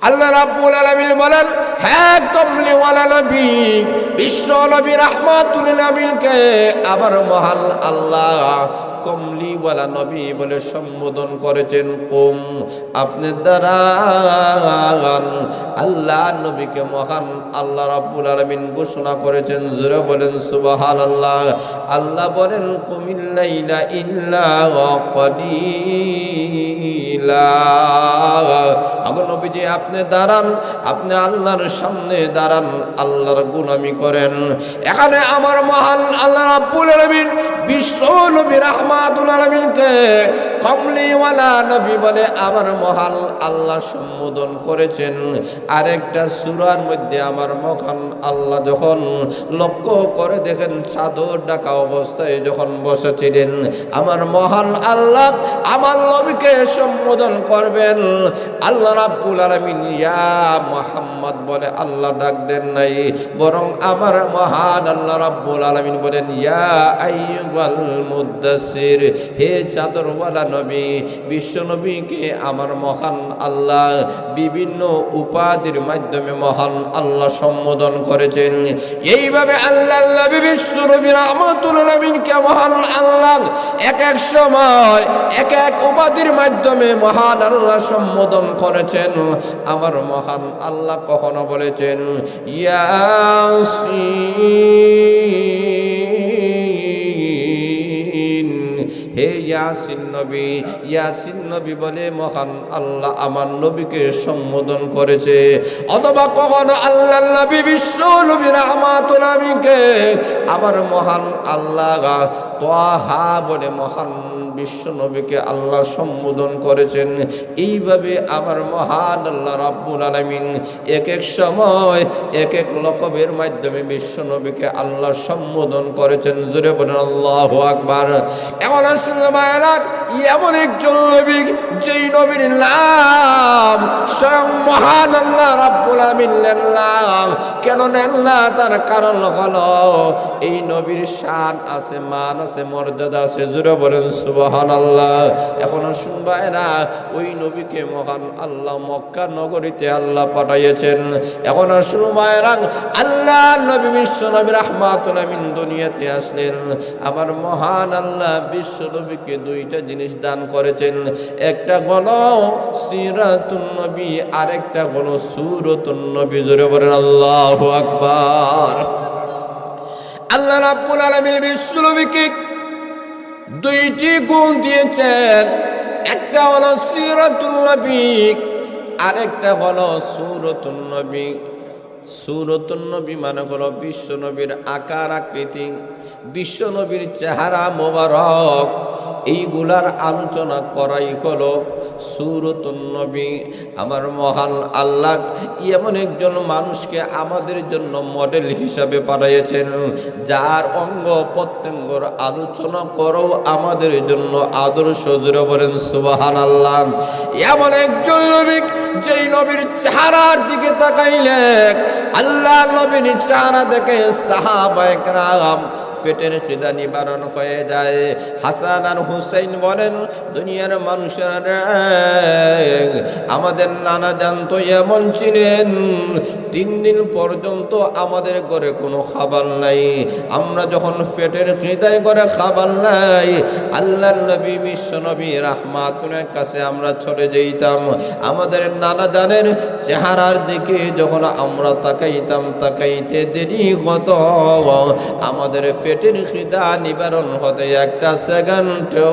আল্লাহ রাব্বুল আলামিন বলেন, হ্যাঁ কমলিওয়ালা নবী, বিশ্ব নবী রাহমাতুল লিল আলামিনকে আবার মহান আল্লাহ কমলিওয়ালা নবী বলে সম্বোধন করেছেন। কুম, আপনি দাঁড়ান। আল্লাহ নবীকে মহান আল্লাহ রাব্বুল আলামিন ঘোষণা করেছেন, জোরে বলেন সুবহানাল্লাহ। আল্লাহ বলেন, কুমিল লাইলা ইল্লা কলিলা। আগো নবীজি আপনি দাঁড়ান, আপনি আল্লাহর সামনে দাঁড়ান, আল্লাহর গোলামি করেন। এখানে আমার মহান আল্লাহ রাব্বুল আলামিন বিশ্ব নবী রাহমাতুল আলামিনকে কমলিওয়ালা নবী বলে আমার মহান আল্লাহ সম্বোধন করেছেন। আরেকটা সূরার মধ্যে আমার মহান আল্লাহ যখন লক্ষ্য করে দেখেন চাদর ঢাকা অবস্থায় যখন বসেছিলেন, আমার মহান আল্লাহ আমার নবীকে সম্বোধন করবেন। আল্লাহ রাব্বুল আলামিন ইয়া মুহাম্মদ বলে আল্লাহ ডাক দেন নাই, বরং আমার মহান আল্লাহ রাব্বুল আলামিন বলেন ইয়া আইয়ুহাল মুদ্দাসসির, হে চাদরওয়ালা নবী। বিশ্ব নবীকে আমার মহান আল্লাহ বিভিন্ন উপাধির মাধ্যমে মহান আল্লাহ সম্বোধন করেছেন। এইভাবে আল্লাহ নবী বিশ্ব নবী রাহমাতুল আলামিনকে মহান আল্লাহ এক এক সময় এক এক উপাধির মাধ্যমে মহান আল্লাহ সম্বোধন করেছেন। আমার মহান আল্লাহ কখনো বলেছেন ইয়াসিন, হে ইয়াসিন নবী। ইয়াসিন নবী বলে মহান আল্লাহ আমার নবীকে সম্বোধন করেছে। অথবা কখনো আল্লাহ নবী বিশ্ব নবী রাহমাতুল আলামিনকে আবার মহান আল্লাহ তাহা বলে মহান বিশ্ব নবীকে আল্লাহ সম্বোধন করেছেন। এইভাবে আমার মহান আল্লাহ রাব্বুল আলামিন এক এক সময় এক এক লকবের মাধ্যমে বিশ্ব নবীকে আল্লাহ সম্বোধন করেছেন। জোরে বলেন আল্লাহু আকবার। এমন এমন একজন নবী যেই নবীর নাম স্বয়ং মহান আল্লাহ রাব্বুল আলামিন নেন না। কেন নেন না? তার কারণ হলো এই নবীর শান আছে, মান আছে, মর্যাদা আছে। জোরে বলেন সুবহানাল্লাহ। এখন শুনবায়রা, ওই নবীকে মহান আল্লাহ মক্কা নগরীতে আল্লাহ পাঠাইয়েছেন। এখন শুনবায়রা, আল্লাহ নবী বিশ্ব নবী রাহমাতুল আলামিন দুনিয়াতে আসলেন। আমার মহান আল্লাহ বিশ্ব নবীকে দুইটা জিনিস দান করেছেন। একটা হলো সিরাতুন নবী, আরেকটা হলো সূরাতুন নবী। জোরে বলেন আল্লাহু আকবার। আল্লাহ রাব্বুল আলামিন বিশ্ব নবীকে দুইটি গুণ দিয়েছেন। একটা হলো সিরাতুন নবী, আরেকটা হলো সূরাতুন নবী। সূরাতুন নবী মানে হলো বিশ্ব নবীর আকার আকৃতি, বিশ্ব নবীর চেহারা মোবারক, এইগুলার আলোচনা করাই হলো সূরাতুন নবী। আমার মহান আল্লাহ এমন একজন মানুষকে আমাদের জন্য মডেল হিসাবে পাঠিয়েছেন, যার অঙ্গ প্রত্যঙ্গর আলোচনা করো আমাদের জন্য আদর্শ। জোরে বলেন সুবহানাল্লাহ। এমন একজন নবী যেই নবীর চেহারার দিকে তাকাইলে আল্লাহ নবীর চেহারা দেখে সাহাবায়ে কেরাম পেটের খিদা নিবারণ হয়ে যায়। হাসান আর হুসাইন বলেন, দুনিয়ার মানুষেরা আমাদের নানা জানতো এমন ছিলেন 3 দিন পর্যন্ত আমাদের ঘরে কোনো খাবার নাই। আমরা যখন পেটের খিদায় করে খাবার নাই, আল্লাহর নবী বিশ্ব নবী রাহমাতুলের কাছে আমরা চলে যেতাম। আমাদের নানা জানের চেহারার দিকে যখন আমরা তাকাইতাম, তাকাইতে দেরি হতো, আমাদের পেটের খিদা নিবারণ হতে একটা সেকেন্ডও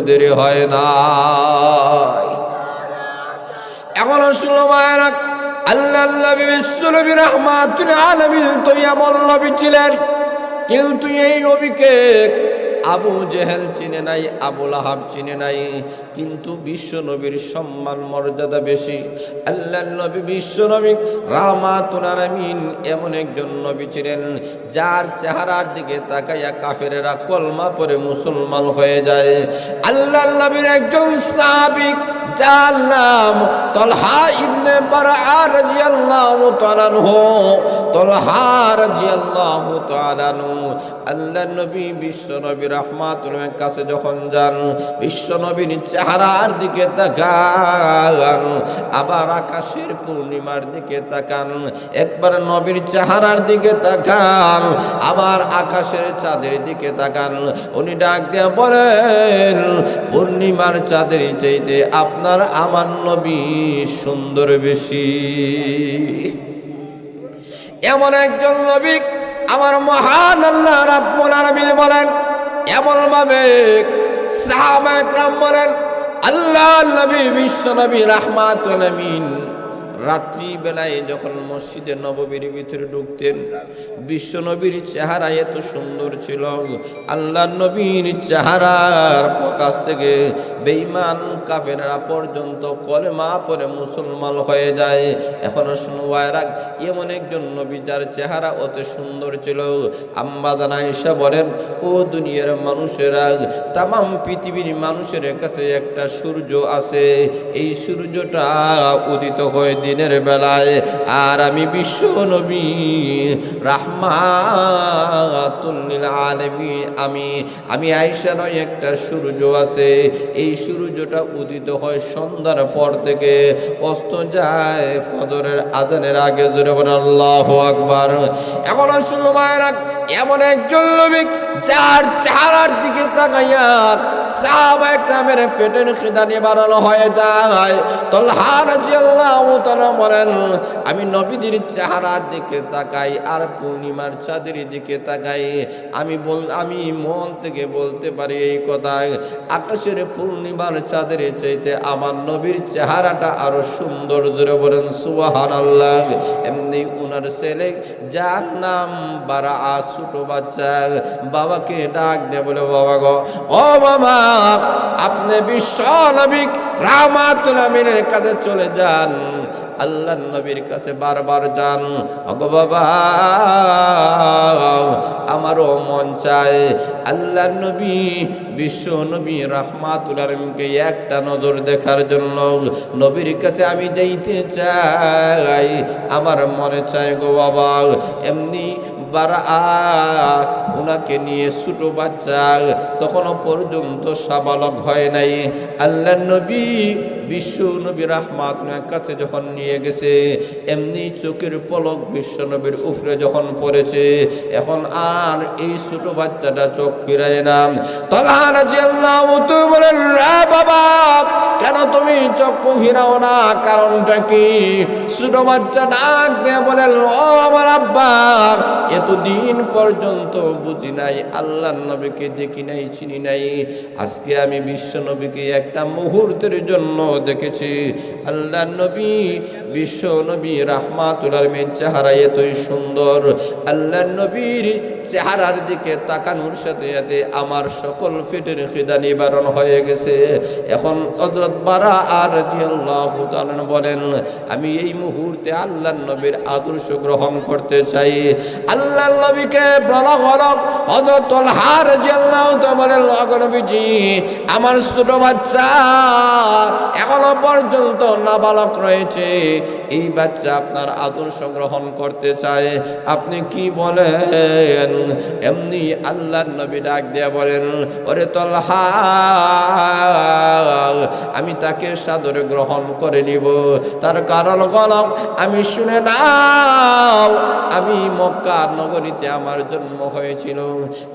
দেরি হয় না। এখন শুনো মায়েরা, আল্লাহ নবী বিশ্ব নবী রাহমাতুল আলামিন তো এমন নবী ছিলেন, কিন্তু এই নবীকে আবু জেহেল চিনে নাই, আবু লাহাব চিনে নাই, কিন্তু বিশ্ব নবীর সম্মান মর্যাদা বেশি। আল্লাহ নবী বিশ্ব নবী রাহমাতুল আলামিন এমন একজন নবী ছিলেন, যার চেহারার দিকে তাকাইয়া কাফেরেরা কলমা পড়ে মুসলমান হয়ে যায়। আল্লাহ নবীর একজন সাহাবী, যার নাম তালহা ইবনে বারআ রাদিয়াল্লাহু তাআলা আনহু, তালহা রাদিয়াল্লাহু তাআলা আনহু আল্লাহর নবী বিশ্ব নবী রাহমাতুল আলামিনের কাছে যখন যান, বিশ্ব নবীর চেহারার দিকে তাকান, আবার আকাশের পূর্ণিমার দিকে তাকান, একবার নবীর চেহারার দিকে তাকান, আবার আকাশের চাঁদের দিকে তাকান। উনি ডাক দিয়ে বলেন, পূর্ণিমার চাঁদের চাইতে আপনার আমার নবী সুন্দর বেশি। এমন একজন নবী আমার মহান আল্লাহ রাব্বুল আলামিন বলেন, এমন ভাবে সাহাবায়ে কেরাম বলেন, আল্লাহর নবী বিশ্ব নবী রাহমাতুল আলামিন রাত্রি বেলায় যখন মসজিদে নববীর ভিতরে ঢুকতেন, বিশ্ব নবীর চেহারা এত সুন্দর ছিল, আল্লাহর নবীর চেহারার প্রকাশ থেকে বেঈমান কাফেররা পর্যন্ত কলেমা পড়ে মুসলমান হয়ে যায়। এখনো শুনওয়ারা এমন একজন নবী যার চেহারা অত সুন্দর ছিল। আম্মা জান আয়েশা বলেন, ও দুনিয়ার মানুষেরা, তামাম পৃথিবীর মানুষের কাছে একটা সূর্য আছে, এই সূর্যটা উদিত হয় দিনের বেলায়, আর আমি বিশ্ব নবী রাহমাতুল লিল আলামিন, আমি আয়েশা নয় একটা সূর্য আছে, এই সূর্যটা উদিত হয় সন্ধ্যার পর থেকে অস্ত যায় ফজরের আজানের আগে। জোরে বলেন আল্লাহু আকবার। এখন শুনুন ভাইরা, এমন একজন নবী যার চেহারার দিকে তাকাইয়া সাহাবায়ে কেরামের পেটের খিদা নিবারণ হয়ে যায়। তালহা রাদিয়াল্লাহু তাআলা বলেন, আমি নবীজির চেহারার দিকে তাকাই আর পূর্ণিমার চাঁদের দিকে তাকাই, আমি মন থেকে বলতে পারি এই কথা, আকাশের পূর্ণিমার চাঁদের চাইতে আমার নবীর চেহারাটা আরো সুন্দর। জোরে বলেন সুবহানাল্লাহ। এমনি উনার ছেলে যার নাম বারা, ছোট বাচ্চা, বাবাকে ডাক দিয়ে বলে, বাবা গো, ও বাবা, আপনি বিশ্ব নবী রাহমাতুল আলামিনের কাছে চলে যান, আল্লাহর নবীর কাছে বারবার যান। ওগো বাবা, আমারও মন চায় আল্লাহর নবী বিশ্ব নবী রাহমাতুল আলামিনকে একটা নজর দেখার জন্য নবীর কাছে আমি যাইতে চাই, আমার মনে চায় গো বাবা। এমনি বারা উনাকে নিয়ে ছোট বাচ্চা, তখনও পর্যন্ত সাবালক হয় নাই, আল্লাহর নবী বিশ্ব নবী রাহমাতুল্লাহর কাছে যখন নিয়ে গেছে, এমনি চোখের পলক বিশ্ব নবীর উপরে যখন পড়েছে, এখন আর এই ছোট বাচ্চাটা চোখ ফিরায় না। তালহা রাদিয়াল্লাহু তাআলা বলেন, রে বাবা, কেন তুমি চোখ ফিরাও না, কারণটা কি? ছোট বাচ্চা ডাক দিয়ে বলেন, ও আমার আব্বা, এতদিন পর্যন্ত বুঝি নাই, আল্লাহর নবীকে দেখি নাই, চিনি নাই, আজকে আমি বিশ্ব নবীকে একটা মুহূর্তের জন্য দেখেছি। আল্লাহর নবী বিশ্ব নবী রাহমাতুল আলামিন চেহারা এতই সুন্দর, আল্লাহর নবীর চেহারার দিকে তাকানোর সাথে সাথে আমার সকল পেটের খিদা নিবারণ হয়ে গেছে। এখন হযরত বারা রাদিয়াল্লাহু তাআলা বলেন, আমি এই মুহূর্তে আল্লাহর নবীর আদর্শ গ্রহণ করতে চাই। আল্লাহর নবীকে বলা হলো, হযরত তালহা রাদিয়াল্লাহু তাআলা বলেন, ওগো নবীজি, আমার ছোট বাচ্চা এখনো পর্যন্ত নাবালক রয়েছে, এই বাচ্চা আপনার আদর্শ গ্রহণ করতে চায়, আপনি কি বলেন? এমনি আল্লাহর নবী ডাক দিয়া বলেন, ওরে তালহা, আমি তাকে সাদরে গ্রহণ করে নিব। তার কারণ হলো, আমি শুনে নাও, আমি মক্কা নগরীতে আমার জন্ম হয়েছিল,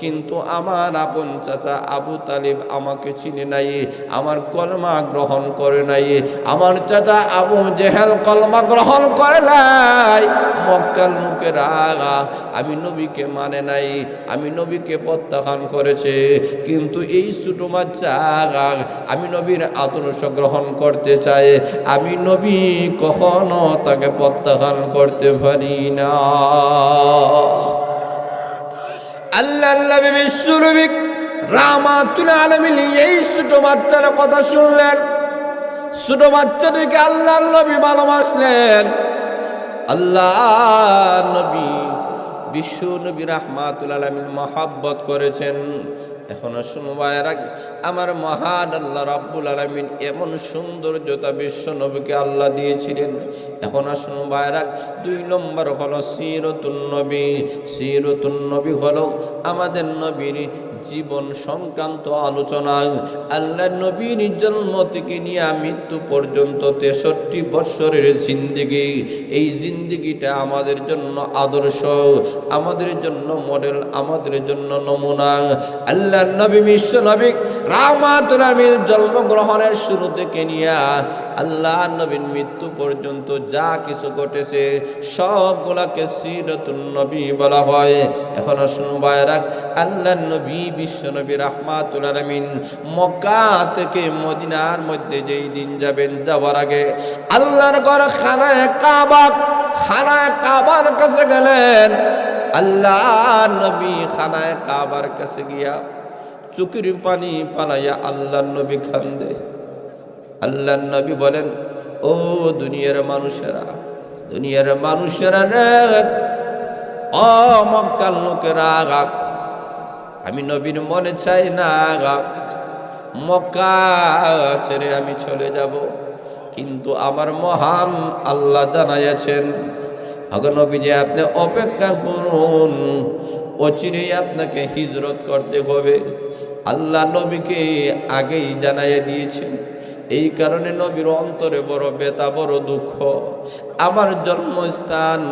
কিন্তু আমার আপন চাচা আবু তালিব আমাকে চিনে নাই, আমার কলমা গ্রহণ করে নাই, আমার চাচা আবু জেহেল কলমা গ্রহণ করে নাই, মক্কার লোকেরা আমি নবীকে মানে নাই, আমি নবীকে প্রত্যাখ্যান করেছে, কিন্তু এই ছোট বাচ্চা আমি নবীর আদর্শ গ্রহণ করতে চাই, আমি নবী কখনো তাকে প্রত্যাখ্যান করতে পারি না। আল্লাহ বিশ্ব নবী রাহমাতুল আলামিন এই ছোট বাচ্চার কথা শুনলেন, ছোট বাচ্চাটিকে আল্লাহ নবী ভালোবাসলেন। আল্লাহ নবী বিশ্ব নবী রাহমাতুল আলামিন মহব্বত করেছেন। এখনো শুনবায়ের আমার মহান আল্লাহ রাব্বুল আলামিন এমন সৌন্দর্যতা বিশ্ব নবীকে আল্লাহ দিয়েছিলেন। এখন শুনবায়ের 2 নম্বর হলো সিরাতুন নবী। সিরাতুন নবী হলো আমাদের নবীর জীবন সংক্রান্ত আলোচনা। আল্লাহ নবীর জন্ম থেকে নিয়ে মৃত্যু পর্যন্ত 63 বছরের জিন্দেগি। এই জিন্দেগিটা আমাদের জন্য আদর্শ, আমাদের জন্য মডেল, আমাদের জন্য নমুনা। আল্লাহ নবী বিশ্ব নবী রাহমাতুল আলামিন জন্মগ্রহণের শুরু থেকে নিয়ে আল্লাহ নবীর মৃত্যু পর্যন্ত যা কিছু ঘটেছে সবগুলাকে সিরাতুন নবী বলা হয়। এখন শুনবায়েরা আল্লাহ নবী বিশ্ব নবী রাহমাতুল আলামিন মক্কা থেকে মদিনার মধ্যে যেই দিন যাবেন, যাওয়ার আগে আল্লাহর ঘর খানায়ে কাবার কাছে গেলেন। আল্লাহ নবী খানায়ে কাবার কাছে গিয়া চোখের পানি পালাইয়া আল্লাহ নবী কান্দে। আল্লাহ নবী বলেন, ও দুনিয়ার মানুষেরা রে, ও মক্কার লোকেরা, আমি নবীর মনে চাই না মক্কা ছেড়ে আমি চলে যাব, কিন্তু আমার মহান আল্লাহ জানাইয়াছেন আগে নবীজি আপনি অপেক্ষা করুন, অচিরেই আপনাকে হিজরত করতে হবে। আল্লাহ নবীকে আগেই জানাইয়া দিয়েছেন। এই কারণে নবীর অন্তরে বড় ব্যথা, বড় দুঃখ। আমার জন্মস্থান,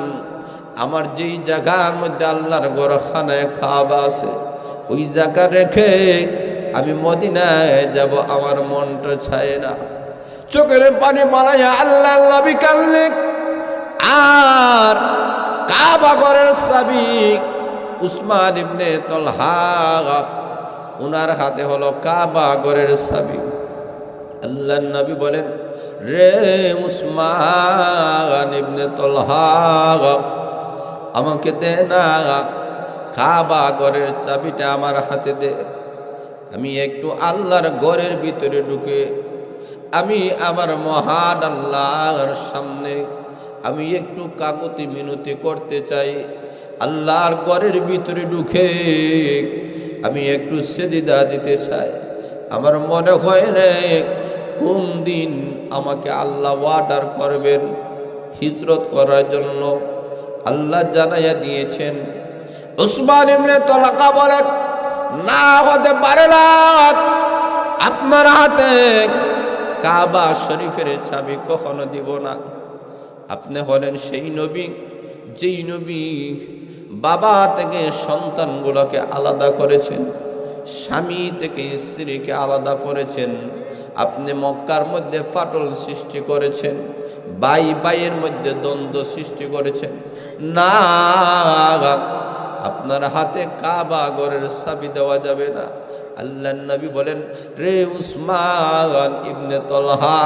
আমার যেই জায়গার মধ্যে আল্লাহর ঘর খানায়ে কাবা আছে, ওই জায়গা রেখে আমি মদিনায় যাব, আমার মনটা চায় না। চোখের পানি পালাইয়া আল্লাহ নবী কাঁদলেন। আর কাবা ঘরের চাবি উসমান ইবনে তালহা, উনার হাতে হলো কাবা ঘরের চাবি। আল্লাহ নবী বলেন, রে উসমান ইবনে তালহা, আমাকে দে না, কাবা ঘরের চাবিটা আমার হাতে দে। আমি একটু আল্লাহর ঘরের ভিতরে ঢুকে আমি আমার মহান আল্লাহর সামনে আমি একটু কাকুতি মিনতি করতে চাই। আল্লাহর ঘরের ভিতরে ঢুকে আমি একটু সেজদা দিতে চাই। আমার মনে হয় রে, কোন দিন আমাকে আল্লাহ অর্ডার করবেন হিজরত করার জন্য। আল্লাহ জানাইয়া দিয়েছেন। উসমান ইবনে তালহা বলেন, না হতে পারে না, আপনার হাতে কাবা শরীফের চাবি কখনো দিব না। আপনি হলেন সেই নবী, যেই নবী বাবা থেকে সন্তানগুলোকে আলাদা করেছেন, স্বামী থেকে স্ত্রীকে আলাদা করেছেন। আপনি মক্কার মধ্যে ফাটল সৃষ্টি করেছেন, ভাইয়ের মধ্যে দ্বন্দ্ব সৃষ্টি করেছেন। না, আপনার হাতে কাবা ঘরের চাবি দেওয়া যাবে না। আল্লাহ নবী বলেন, রে উসমান ইবনে তালহা,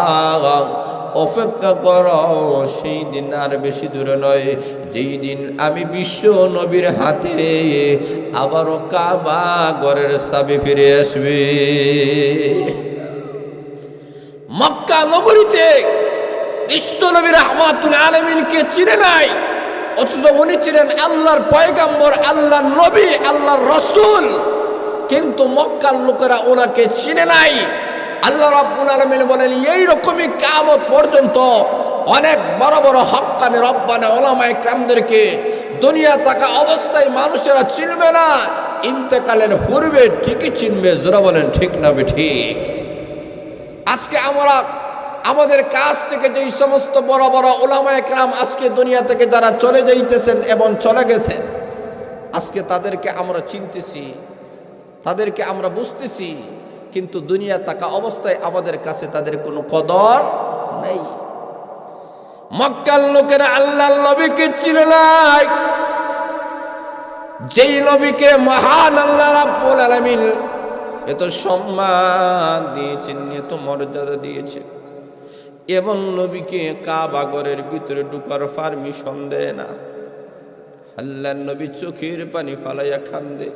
অপেক্ষা করো, সেই দিন আর বেশি দূরে নয়, যেই দিন আমি বিশ্ব নবীর হাতে আবারও কাবা ঘরের চাবি ফিরে আসবে। মক্কা নগরীতে বিশ্ব নবী রাহমাতুল আলামিনকে চিনে নাই, অথচ উনি ছিলেন আল্লাহর পয়গম্বর, আল্লাহর নবী, আল্লাহর রাসূল, কিন্তু মক্কার লোকেরা ওনাকে চিনে নাই। আল্লাহ রাব্বুল আলামিন বলেন, এই রকমই কিয়ামত পর্যন্ত অনেক বড় বড় হক্কানি রব্বানা উলামায়ে কেরামদেরকে দুনিয়া থাকা অবস্থায় মানুষেরা চিনবে না, ইন্তেকালের পূর্বে ঠিকই চিনবে। যারা বলেন ঠিক না ঠিক? আজকে আমরা আমাদের কাছ থেকে যেই সমস্ত বড় বড় উলামায়ে কেরাম আজকে দুনিয়া থেকে যারা চলে যাইতেছেন এবং চলে গেছেন, আজকে তাদেরকে আমরা চিনতেছি, তাদেরকে আমরা বুঝতেছি, কিন্তু দুনিয়া থাকা অবস্থায় আমাদের কাছে তাদের কোনো কদর নেই। মক্কার লোকেরা আল্লাহর নবীকে চিনে নাই, যেই নবীকে মহান আল্লাহ রাব্বুল আলামিন এত সম্মান দিয়েছেন, এত মর্যাদা দিয়েছে, এমন নবীকে কাবা ঘরের ভিতরে ঢুকার পারমিশন দেয় না। আল্লাহর নবী চোখের পানি ফালাইয়া কান্দে,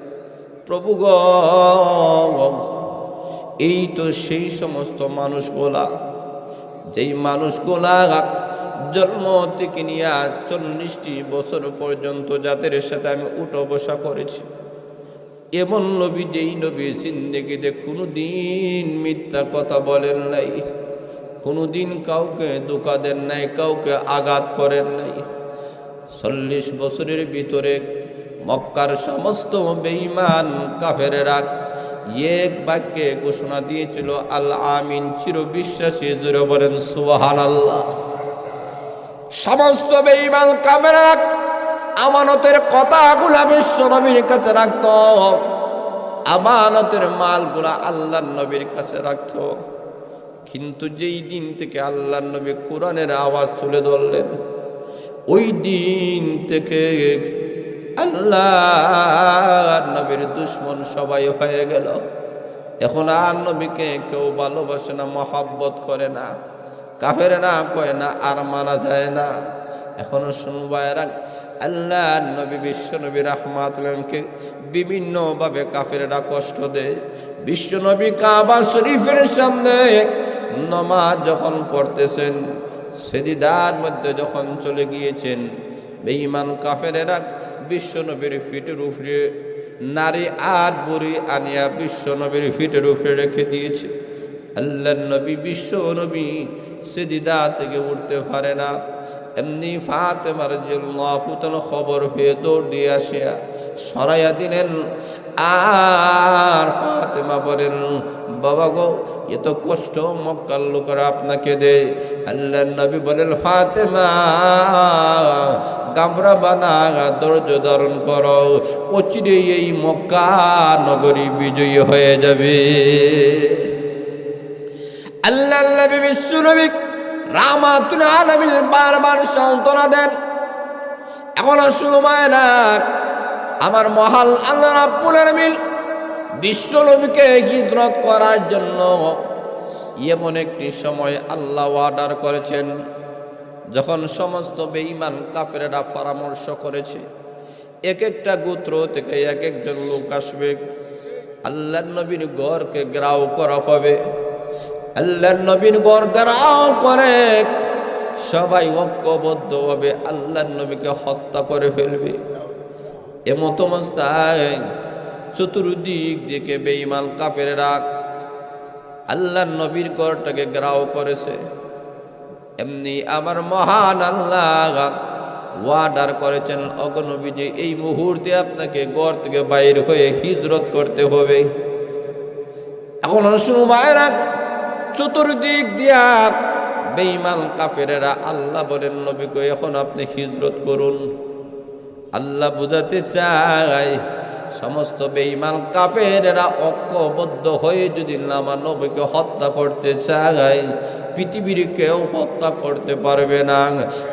প্রভু গো, এই তো সেই সমস্ত মানুষগুলা, যেই মানুষগুলা জন্ম থেকে নিয়ে 40টি বছর পর্যন্ত যাদের সাথে আমি উঠা বসা করেছি, এমন নবী যেই নবী জিন্দেগিতে কোনোদিন মিথ্যা কথা বলেন নাই, কোনোদিন কাউকে ধোঁকা দেন নাই, কাউকে আঘাত করেন নাই। 40 বছরের ভিতরে মক্কার সমস্ত বেঈমান কাফেরেরা এক বাক্যে ঘোষণা দিয়েছিল আল আমিন, চির বিশ্বাসী। জোরে বলেন সুবহানাল্লাহ। সমস্ত বেঈমান কাফেরেরা আমানতের কথাগুলা বিশ্ব নবীর কাছে রাখত, আমানতের মালগুলা আল্লাহর নবীর কাছে রাখত। কিন্তু যেই দিন থেকে আল্লাহর নবী কোরআনের আওয়াজ তুলে ধরলেন, ওই দিন থেকে আল্লাহর নবীর দুশ্মন সবাই হয়ে গেল। এখন আর নবীকে কেউ ভালোবাসে না, মহব্বত করে না, কাফেরেরা কয় না, আর মানা যায় না। এখনো শুনবায়রা আল্লাহর নবী বিশ্ব নবী রাহমাতুল্লাহকে বিভিন্নভাবে কাফেরেরা কষ্ট দেয়। বিশ্ব নবী কাবা শরীফের সামনে নামাজ যখন পড়তেছেন, সেজদার মধ্যে যখন চলে গিয়েছেন, বেঈমান কাফেরেরা বিশ্ব নবীর ফিটের উপরে নারী আর বুড়ি আনিয়া বিশ্ব নবীর ফিটের উপরে রেখে দিয়েছে। আল্লাহর নবী বিশ্ব নবী সেজদা থেকে উঠতে পারে না। এমনি ফাতেমা রাদিয়াল্লাহু তাআলা খবর পেয়ে দৌড় দিয়ে আসিয়া সরাইয়া দিলেন। আর ফাতেমা বলেন, বাবা গো, এত কষ্ট মক্কার লোকেরা আপনাকে দেয়। আল্লাহর নবী বলেন, ফাতেমা ঘাবড়াবা না, ধৈর্য ধারণ করো, অচিরেই এই মক্কা নগরী বিজয়ী হয়ে যাবে। আল্লাহর নবী বিশ্ব নবী রাহমাতুল আলামিন বারবার সান্ত্বনা দেন। এখন আসলে মায়েরা, আমার মহান আল্লাহ রাব্বুল আলামিন বিশ্ব নবীকে হিজরত করার জন্য এমন একটি সময় আল্লাহ অর্ডার করেছেন, যখন সমস্ত বেঈমান কাফেরেরা পরামর্শ করেছে এক একটা গোত্র থেকে এক একজন লোক আসবে, আল্লাহর নবীর ঘরকে ঘেরাও করা হবে। আল্লাহর নবীর ঘর ঘেরাও করে সবাই ঐক্যবদ্ধভাবে আল্লাহর নবীকে হত্যা করে ফেলবে। এমত অবস্থায় চতুর্দিক দিকে বেঈমান কাফেরেরা আল্লাহর নবীর ঘরটাকে ঘেরাও করেছে। এমনি আমার মহান আল্লাহ ওয়ার্ডার করেছেন, ওগো নবীজি, এই মুহূর্তে আপনাকে ঘর থেকে বাইর হয়ে হিজরত করতে হবে। এখন শুনো ভাইরা, চতুর্দিক দিয়া বেঈমান কাফেরেরা আল্লাহ বলেন, নবীকে এখন আপনি হিজরত করুন। আল্লাহ বুঝাতে চায়, সমস্ত বেঈমান কাফেরেরা ঐক্যবদ্ধ হয়ে যদি আমার নবীকে হত্যা করতে চায়, পৃথিবীর কেউ হত্যা করতে পারবে না।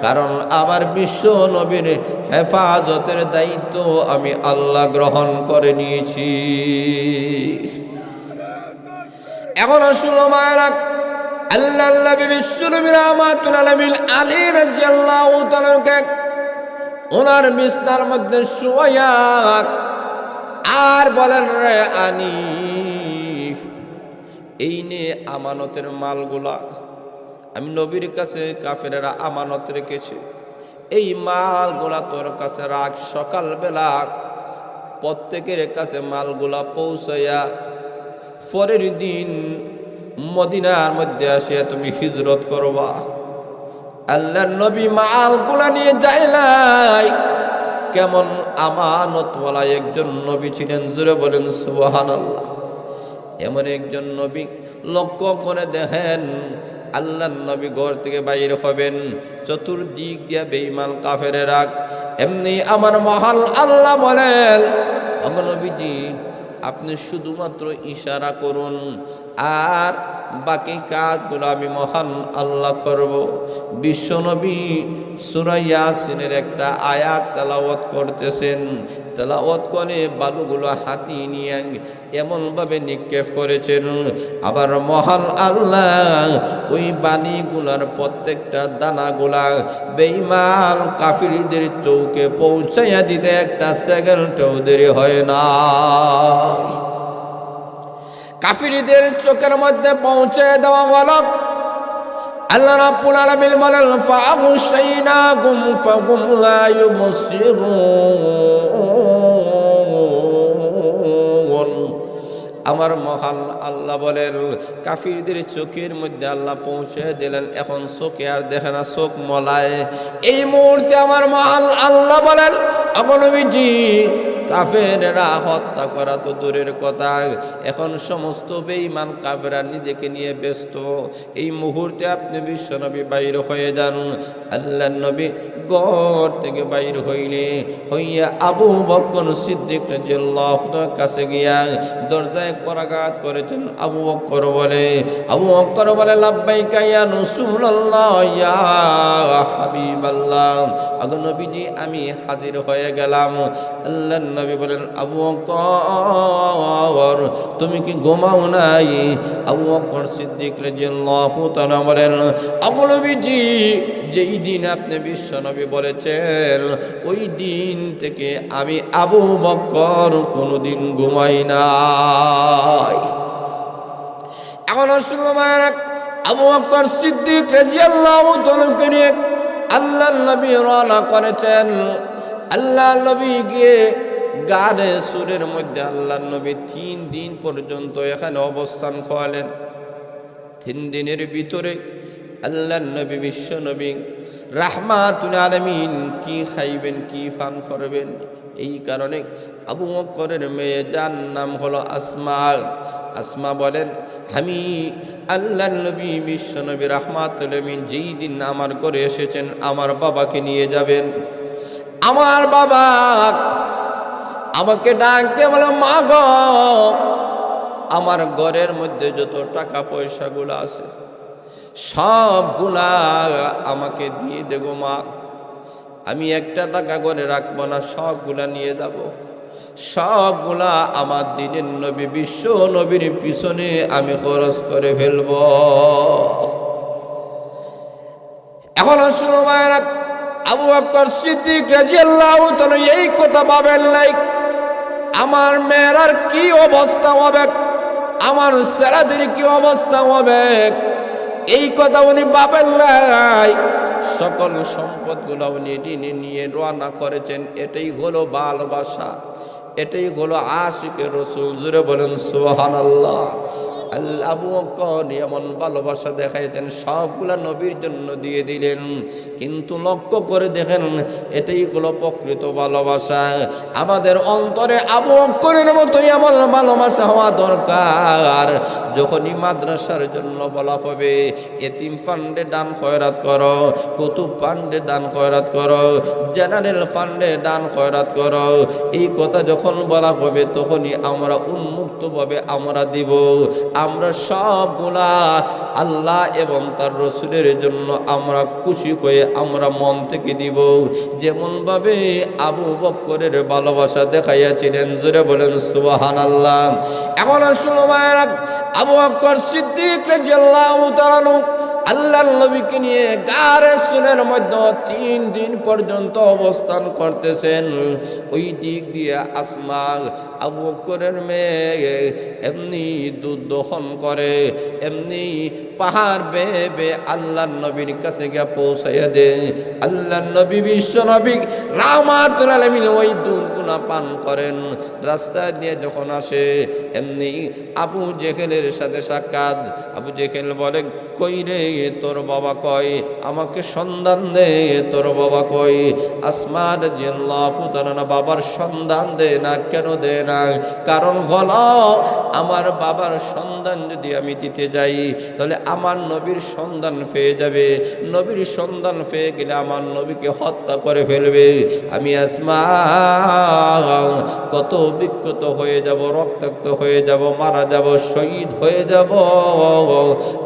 কারণ আমার বিশ্ব নবীর হেফাজতের দায়িত্ব আমি আল্লাহ গ্রহণ করে নিয়েছি। এখন আসলে মায়েরা, আল্লাহ নবী বিশ্ব নবী রাহমাতুল আলামিন আলী রাদিয়াল্লাহু তাআলাকে ওনার বিছানার মধ্যে শুয়াইয়া আর বলেন, রে আনিফ, এই নে আমানতের মালগুলা, আমি নবীর কাছে কাফেরেরা আমানত রেখেছে, এই মালগুলা তোর কাছে রাখ। সকালবেলা প্রত্যেকের কাছে মালগুলা পৌঁছাইয়া পরের দিন মদিনার মধ্যে আসিয়া তুমি হিজরত করবা। আল্লাহর নবী মালগুলা নিয়ে যাইলাই, কেমন আমানতওয়ালা একজন নবী ছিলেন। জোরে বলেন সুবহানাল্লাহ। এমন একজন নবী, লক্ষ্য করে দেখেন, আল্লাহর নবী ঘর থেকে বাইরে হবেন, চতুর্দিক দিয়া বেঈমান কাফেরেরা। এমনি আমার মহান আল্লাহ বলেন, ওগো নবীজি, আপনি শুধুমাত্র ইশারা করুন, আর বাকি কাজগুলো আমি মহান আল্লাহ করব। বিশ্বনবী সূরা ইয়াসিনের একটা আয়াত তেলাওয়াত করতেছেন, তেলাওয়াত করে বালুগুলো হাতি নিয়ে এমনভাবে নিক্ষেপ করেছেন, আবার মহান আল্লাহ ওই বাণীগুলার প্রত্যেকটা দানাগুলা বেঈমান কাফিরদের চৌকে পৌঁছাইয়া দিতে একটা সেকেন্ডও দেরি হয় না। কাফিরদের চোখের মধ্যে পৌঁছে দেওয়া হলো। আল্লাহ রাব্বুল আলামিন বলেন, ফাআগশাইনাকুম ফাহুম লা ইউবসিরুন। আমার মহান আল্লাহ বলেন কাফিরদের চোখের মধ্যে আল্লাহ পৌঁছে দিলেন, এখন চোখে আর দেখে না, চোখ মলায়। এই মুহূর্তে আমার মহান আল্লাহ বলেন নবীজি কাফেররা হত্যা করা তো দূরের কথা, এখন সমস্ত বেঈমান কাফেররা নিজেকে নিয়ে ব্যস্ত। এই মুহূর্তে আপনি বিশ্বনবী বাইর হয়ে যান। আল্লাহর নবী ঘর থেকে বাইর হইয়া আবু বকর সিদ্দিক রাদিয়াল্লাহু তাআলার কাছে গিয়া দরজায় করাঘাত করেছেন। আবু বকর বলে লাব্বাইকা ইয়া রাসূলুল্লাহ ইয়া হাবিবাল্লাহ, আগো নবীজি আমি হাজির হয়ে গেলাম। আল্লাহর নবী বলেন আবু বকর তুমি কি ঘুমাও নাই? আবু বকর সিদ্দিক রাদিয়াল্লাহু তাআলা বলেন আবু নবীজি যেই দিন আপনি বিশ্ব নবী বলেছেন ওই দিন থেকে আমি আবু বকর কোনোদিন ঘুমাই নাই। এখন আবু বকর সিদ্দিক রাদিয়াল্লাহু তাআলাকে নিয়ে আল্লাহর নবী রওনা করেছেন। আল্লাহর নবী গিয়ে গাড়ে সুরের মধ্যে আল্লাহর নবী 3 দিন পর্যন্ত এখানে অবস্থান করলেন। 3 দিনের ভিতরে আল্লাহর নবী বিশ্ব নবী রাহমাতুল আলামিন কি খাইবেন কি পান করবেন, এই কারণে আবু বকরের মেয়ে যার নাম হলো আসমা বলেন আমি আল্লাহর নবী বিশ্ব নবী রাহমাতুল আলামিন যেই দিন আমার ঘরে এসেছেন আমার বাবাকে নিয়ে যাবেন। আমার বাবা আমাকে ডাক দিয়ে বলে মা গো আমার ঘরের মধ্যে যত টাকা পয়সাগুলো আছে সবগুলা আমাকে দিয়ে দেবো মা, আমি একটা টাকা ঘরে রাখবো না, সবগুলা নিয়ে যাব, সবগুলা আমার দিনের নবী বিশ্ব নবীর পিছনে আমি খরচ করে ফেলব। এখন শুনো মায়েরা, আবু বকর সিদ্দিক রাদিয়াল্লাহু তাআলা এই কথা ভাবেন নাই আমার মেয়ের কি অবস্থা হবে, আমার ছেলেদের কি অবস্থা হবে, এই কথা উনি ভাবেন নাই। সকল সম্পদগুলো উনি নিয়ে রওনা করেছেন। এটাই হলো ভালোবাসা, এটাই হলো আশিকে রাসূল। জোরে বলেন সুবহানাল্লাহ। আবু বকর এমন ভালোবাসা দেখাইছেন সবগুলা নবীর জন্য দিয়ে দিলেন। কিন্তু লক্ষ্য করে দেখেন এটাই হলো প্রকৃত ভালোবাসা। আমাদের অন্তরে আবু বকরের মতো এমন ভালোবাসা হওয়া দরকার। যখনই মাদ্রাসার জন্য বলা হবে এতিম ফান্ডে দান খয়রাত করো, কুতুব ফান্ডে দান খয়রাত করো, জেনারেল ফান্ডে দান খয়রাত করো, এই কথা যখন বলা হবে তখনই আমরা উন্মুক্তভাবে আমরা দিব। আমরা সবগুলা আল্লাহ এবং তার রসুলের জন্য আমরা খুশি হয়ে আমরা মন থেকে দিব। যেমন ভাবে আবু বকরের ভালোবাসা দেখাইয়াছিলেন। জোরে বলেন সুবহানাল্লাহ। এখন শুনো ভাইরা, আবু বকর সিদ্দিক রাদিয়াল্লাহু তাআলা আল্লাহর নবীকে নিয়ে গারে সুরের মধ্যে 3 দিন পর্যন্ত অবস্থান করতেছেন। ওই দিক দিয়ে আসমা আবু বকরের মেয়ে এমনি দুধ দহন করে, এমনি পাহাড় বেয়ে আল্লাহর নবীর কাছে গিয়ে পৌঁছাইয়া দেয়। আল্লাহর নবী বিশ্ব নবী রাহমাতুল আলামিন ওই দুধগুলো পান করেন। রাস্তা দিয়ে যখন আসে এমনি আবু জেহেলের সাথে সাক্ষাৎ। আবু জেহেল বলে কই রে তোর বাবা কই, আমাকে সন্ধান দে, তোর বাবা কই। আসমা রাদিয়াল্লাহু তাআলা বাবার সন্ধান দে না। কেন দে না? কারণ হলো আমার বাবার সন্ধান যদি আমি দিতে যাই তাহলে আমার নবীর সন্ধান পেয়ে যাবে, নবীর সন্ধান পেয়ে গেলে আমার নবীকে হত্যা করে ফেলবে। আমি আসমা কত বিক্ষত হয়ে যাব, রক্তাক্ত হয়ে যাব, মারা যাব, শহীদ হয়ে যাব।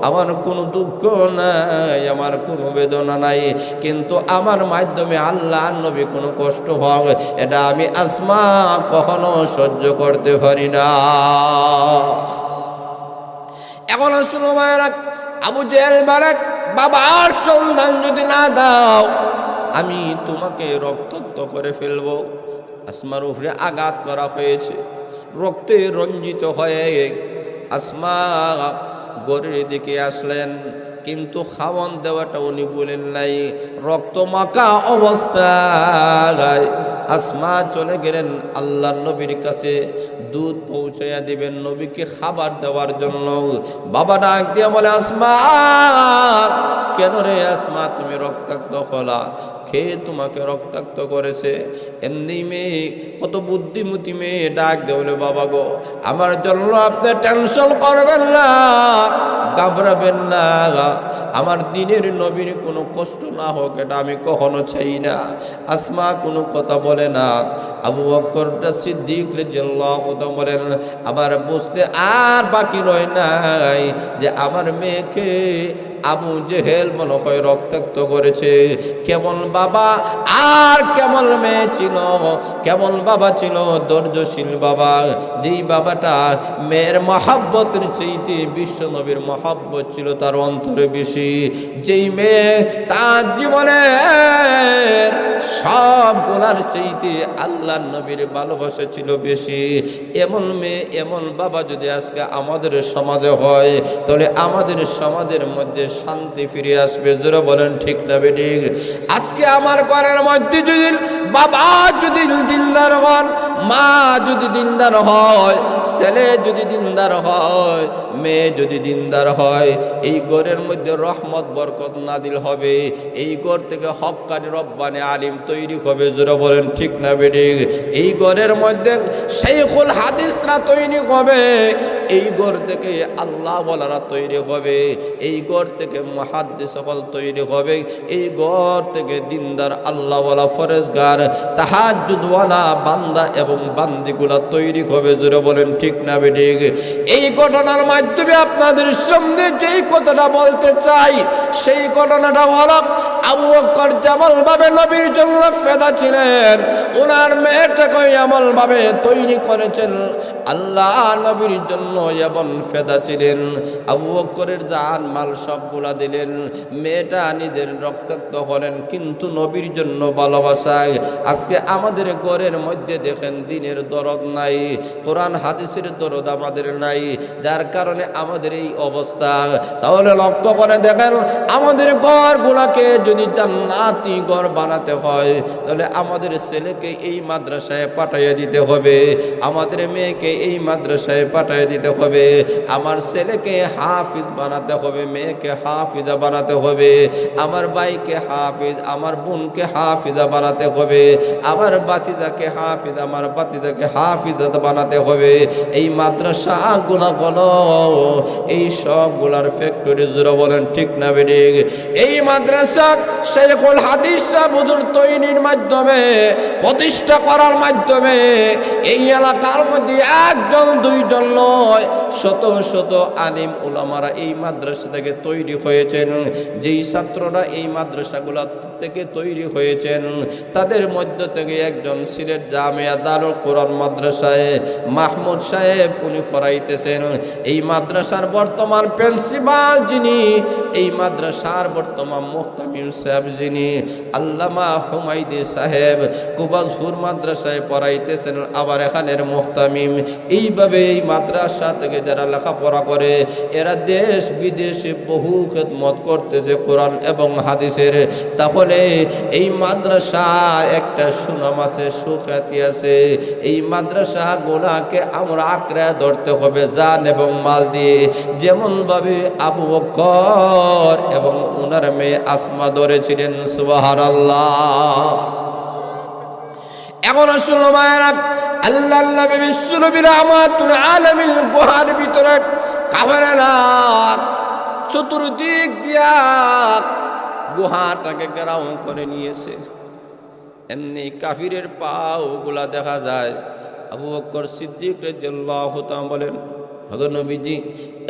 আমার কোনো দুঃখ নাই, আমার কোনো বেদনা নাই, কিন্তু আমার মাধ্যমে আল্লাহ নবী কোনো কষ্ট হবে এটা আমি আসমা কখনো সহ্য করতে পারি না। এখন শুনো ভাইরা, আবু জেহেল বলে বাবার সন্ধান যদি না দাও আমি তোমাকে রক্তাক্ত করে ফেলবো। আসমার উপরে আঘাত করা হয়েছে, রক্তে রঞ্জিত হয়ে আসমা গড়ের দিকে আসলেন। কিন্তু খাওয়ান দেওয়াটা উনি বলেন নাই। রক্ত মাখা অবস্থায় আসমা চলে গেলেন আল্লাহর নবীর কাছে দুধ পৌঁছাইয়া দিবেন নবীকে খাবার দেওয়ার জন্য। বাবা ডাক দিয়ে বলে, আসমা কেন রে আসমা তুমি রক্তাক্ত হলা? খেয়ে তোমাকে রক্তাক্ত করেছে? এমনি মেয়ে, কত বুদ্ধিমতী মেয়ে, ডাক দিয়ে বলে, বাবা গো, আমার জন্য আপনি টেনশন করবেন না, ঘাবড়াবেন না। আমার দিনের নবীর কোনো কষ্ট না হোক এটা আমি কখনো চাই না। আসমা কোনো কথা বলে না। আবু বকর সিদ্দিক রাদিয়াল্লাহু তাআলা বলেন, আমার বুঝতে আর বাকি রয় নাই যে আমার মেয়েকে আবু জেহেল মনে হয় রক্তাক্ত করেছে। কেমন বাবা আর কেমন মেয়ে ছিল, কেমন বাবা ছিল, ধৈর্যশীল বাবা। যেই বাবাটা মেয়ের মহাব্বতের চাইতে বিশ্ব নবীর মহাব্বত ছিল তার অন্তরে বেশি। যেই মেয়ে তার জীবনের সব গুণার চাইতে আল্লাহর নবীর ভালোবাসা ছিল বেশি। এমন মেয়ে, এমন বাবা যদি আজকে আমাদের সমাজে হয়, তাহলে আমাদের সমাজের মধ্যে শান্তি ফিরে আসবে। জোরে বলেন ঠিক না বেঠিক? আজকে আমার ঘরের মধ্যে যদি বাবা যদি দিনদার হন, মা যদি দিনদার হয়, ছেলে যদি দিনদার হয়, মেয়ে যদি দিনদার হয়, এই ঘরের মধ্যে রহমত বরকত নাদিল হবে। এই ঘর থেকে হক্কানি রব্বানি আলিম তৈরি হবে। জোরে বলেন ঠিক না বেঠিক? এই ঘরের মধ্যে শাইখুল হাদিসরা তৈরি হবে। এই ঘর থেকে আল্লাহ ওয়ালারা তৈরি হবে। এই ঘর থেকে মুহাদ্দিস সকল তৈরি হবে। এই ঘর থেকে দিনদার আল্লাহ ওয়ালা ফরজগার তাহাজ্জুদওয়ালা বান্দা এবং বান্দিগুলা তৈরি হবে। জোরে বলেন ঠিক না বেঠিক? এই ঘটনার মাধ্যমে আপনাদের সামনে যেই কথাটা বলতে চাই, সেই ঘটনাটা হলো আবু বকর যেমন ভাবে নবীর জন্য ফেদা ছিলেন, ওনার মেয়েটাকে এমন ভাবে তৈরি করেছেন, আল্লাহ নবীর জন্য এমন ফেদা ছিলেন। আবু বকরের জান মাল সবগুলা দিলেন, মেয়েটা নিজের রক্তাক্ত করেন, কিন্তু নবীর জন্য ভালোবাসায়। আজকে আমাদের ঘরের মধ্যে দেখেন দিনের দরদ নাই, কোরআন হাদিসের দরদ আমাদের নাই, যার কারণে আমাদের এই অবস্থা। তাহলে লক্ষ্য করে দেখেন, আমাদের ঘরগুলাকে যদি জান্নাতি ঘর বানাতে হয়, তাহলে আমাদের ছেলেকে এই মাদ্রাসায় পাঠিয়ে দিতে হবে, আমাদের মেয়েকে এই মাদ্রাসায় পাঠিয়ে দিতে হবে, আমার ছেলেকে হাফিজ বানাতে হবে, মেয়েকে হাফিজা বানাতে হবে, আমার ভাইকে হাফিজ, আমার বোনকে হাফিজা বানাতে হবে, আমার বাতিজাকে হাফিজ, আমার বাতিজাকে হাফিজা বানাতে হবে। এই মাদ্রাসা গুলো এই সবগুলার ফ্যাক্টরি। জোরে বলেন ঠিক না বেঠিক? এই মাদ্রাসা শাইখুল হাদিস হুজুর তৈরির মাধ্যমে, প্রতিষ্ঠা করার মাধ্যমে এই এলাকার মধ্যে একজন দুইজন নয়, শত শত আলিম উলামারা এই মাদ্রাসা থেকে তৈরি হয়েছেন। যেই ছাত্ররা এই মাদ্রাসাগুলো থেকে তৈরি হয়েছেন, তাদের মধ্য থেকে একজন সিলেট জামিয়া দারুল কোরআন মাদ্রাসায় মাহমুদ সাহেব, উনি পড়াইতেছেন। এই মাদ্রাসার বর্তমান প্রিন্সিপাল যিনি, এই মাদ্রাসার বর্তমান মুহতামিম সাহেব যিনি, আল্লামা হুমায়দি সাহেব কুবাজপুর মাদ্রাসায় পড়াইতেছেন, আবার এখানের মুহতামিম। এইভাবে এই মাদ্রাসা থেকে যারা লেখাপড়া করে, এরা দেশ বিদেশে বহু খেদমত করতেছে কোরআন এবং হাদিসের। তাহলে এই মাদ্রাসার একটা সুনাম আছে, সুখ্যাতি আছে। এই মাদ্রাসা গোলাকে আমরা আঁকড়ে ধরতে হবে জান এবং মাল দিয়ে, যেমন ভাবে আবু বকর এবং ওনার মেয়ে আসমা ধরেছিলেন। সুবহানাল্লাহ। এখন আসলে মায়েরা, আল্লাহ নবী বিশ্ব নবী রাহমাতুল আলামিন গুহার ভিতরে কাফেররা চতুর্দিক দিয়া গুহাটাকে ঘেরাও করে নিয়েছে। এমনি কাফিরের পাও গুলা দেখা যায়। আবু বকর সিদ্দিক রাদিয়াল্লাহু তাআলা বলেন, হগো নবীজি,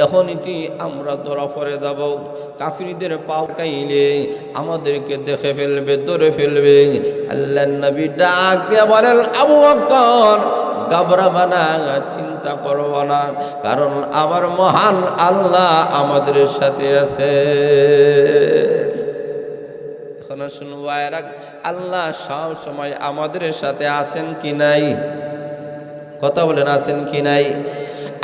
এখনই আমরা ধরা পড়ে যাব, কাফিরদের পাও কাইলে আমাদেরকে দেখে ফেলবে, ধরে ফেলবে। আল্লাহর নবী ডাক দিয়ে বলেন, আবু বকর ঘাবড়াবা না, চিন্তা করবা না, কারণ আমার মহান আল্লাহ আমাদের সাথে আছে। এখন শুনবো আল্লাহ সব সময় আমাদের সাথে আছেন কি নাই? কথা বলেন, আছেন কি নাই?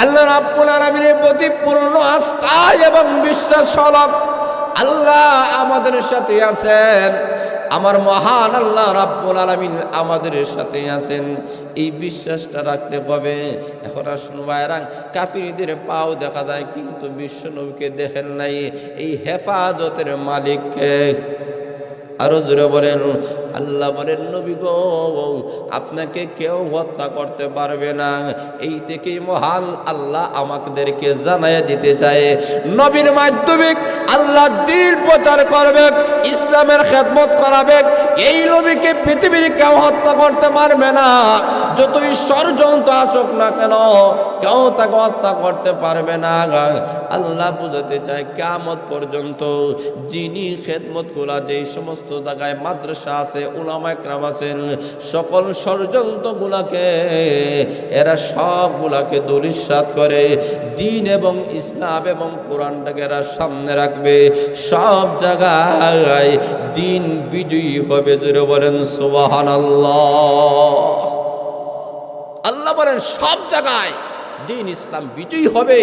আল্লাহ রাব্বুল আলামিনের প্রতি পূর্ণ আস্থা এবং বিশ্বাস হলো আল্লাহ আমাদের সাথে আছেন, আমার মহান আল্লাহ রাব্বুল আলামিন আমাদের সাথে আছেন, এই বিশ্বাসটা রাখতে হবে। এখন আসুন ভাইরা, কাফিরদের পাও দেখা যায় কিন্তু বিশ্ব নবীকে দেখেন নাই। এই হেফাজতের মালিককে আরো জোরে বলেন। আল্লাহ বলেন, নবী গো, আপনাকে কেউ হত্যা করতে পারবে না। এই থেকেই মহান আল্লাহ আমাদেরকে জানাইয়া দিতে চায়, নবীর মাধ্যমে আল্লাহ দ্বীন প্রচার করবে, ইসলামের খেদমত করাবে। এই নবীকে পৃথিবীর কেউ হত্যা করতে পারবে না। যতই ষড়যন্ত্র আসুক না কেন, কেউ তাকে হত্যা করতে পারবে না। আল্লাহ বুঝাতে চায় কিয়ামত পর্যন্ত যিনি খেদমত গুলা, যেই সমস্ত জায়গায় মাদ্রাসা আছে, উলামা ইকরাম আছেন, সকল ষড়যন্ত্র গুলাকে এরা সবগুলাকে ধূলিসাৎ করে দ্বীন এবং ইসলাম এবং কোরআনটাকে এরা সামনে রাখবে। সব জায়গায় দ্বীন বিজয়ী হবে। জোরে বলেন সুবহানাল্লাহ। আল্লাহ বলেন সব জায়গায় দ্বীন ইসলাম বিজয়ী হবে।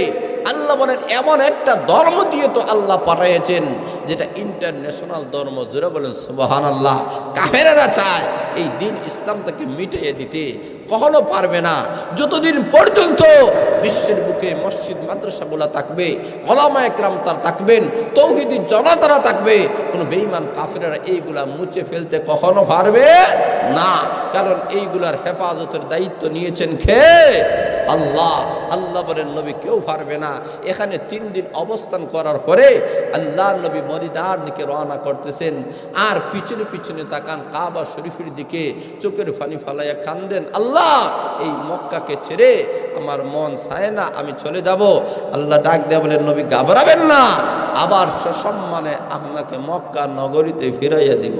আল্লাহ বলেন এমন একটা ধর্ম দিয়ে তো আল্লাহ পাঠিয়েছেন যেটা ইন্টারন্যাশনাল ধর্ম। জোরে বলেন সুবহানাল্লাহ। কাফেরেরা চায় এই দ্বীন ইসলামটাকে মিটিয়ে দিতে, কখনো পারবে না। যতদিন পর্যন্ত বিশ্বের বুকে মসজিদ মাদ্রাসাগুলো থাকবে, উলামা ইকরাম তারা থাকবেন, তৌহিদি জনতারা থাকবে, কোনো বেঈমান কাফেরেরা এইগুলা মুছে ফেলতে কখনো পারবে না। কারণ এইগুলার হেফাজতের দায়িত্ব নিয়েছেন কে? আল্লাহ। আল্লাহ বলেন নবী কেউ পারবে না। এখানে 3 দিন অবস্থান করার পরে আল্লাহ নবী মদিনার দিকে রওনা করতেছেন, আর পিছনে পিছনে তাকান কাবা শরীফের দিকে, চোখের পানি ফালাইয়া কান্দেন, আল্লাহ এই মক্কাকে ছেড়ে আমার মন চায় না, আমি চলে যাব। আল্লাহ ডাক দেয়া বলেন নবী ঘাবড়াবেন না, আবার সসম্মানে আপনাকে মক্কা নগরীতে ফিরাইয়া দিব।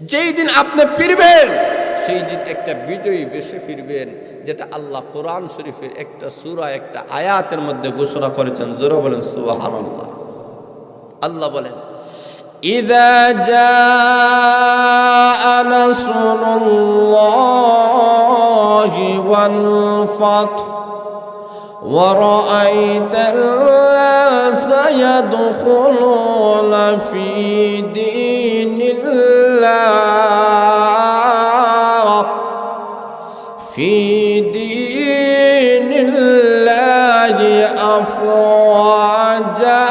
যেই দিন আপনি ফিরবেন সেই দিন একটা বিজয়ী বেশে ফিরবেন, যেটা আল্লাহ কোরআন শরীফের একটা সূরা, একটা আয়াতের মধ্যে ঘোষণা করেছেন। জোরে বলেন সুবহানাল্লাহ। আল্লাহ বলেন, ইযা জাআ নাসরুল্লাহি ওয়াল ফাত ওয়া রাআইতাল নাসা ইয়াদখুলুনা ফি দীনিল্লাহি আফওয়াজা।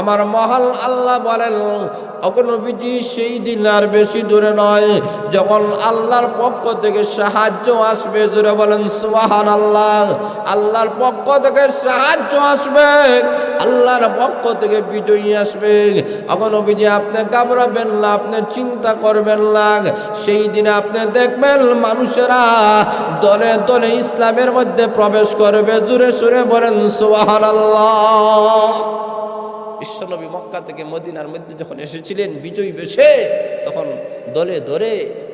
আমার মহান আল্লাহ বলেন, অগণবিজি সেই দিন আর বেশি দূরে নয় যখন আল্লাহর পক্ষ থেকে সাহায্য আসবে। জোরে বলেন সুবহানাল্লাহ। আল্লাহর পক্ষ থেকে সাহায্য আসবে, আল্লাহর পক্ষ থেকে বিজয়ী আসবে। অগণবিজি আপনি ঘাবড়াবেন না, আপনি চিন্তা করবেন না। সেই দিনে আপনি দেখবেন মানুষেরা দলে দলে ইসলামের মধ্যে প্রবেশ করবে। জোরে সুরে বলেন সুবহানাল্লাহ। বিশ্বনবী মক্কা থেকে মদিনার মধ্যে যখন এসেছিলেন বিজয়ী বেশে, তখন দলে দলে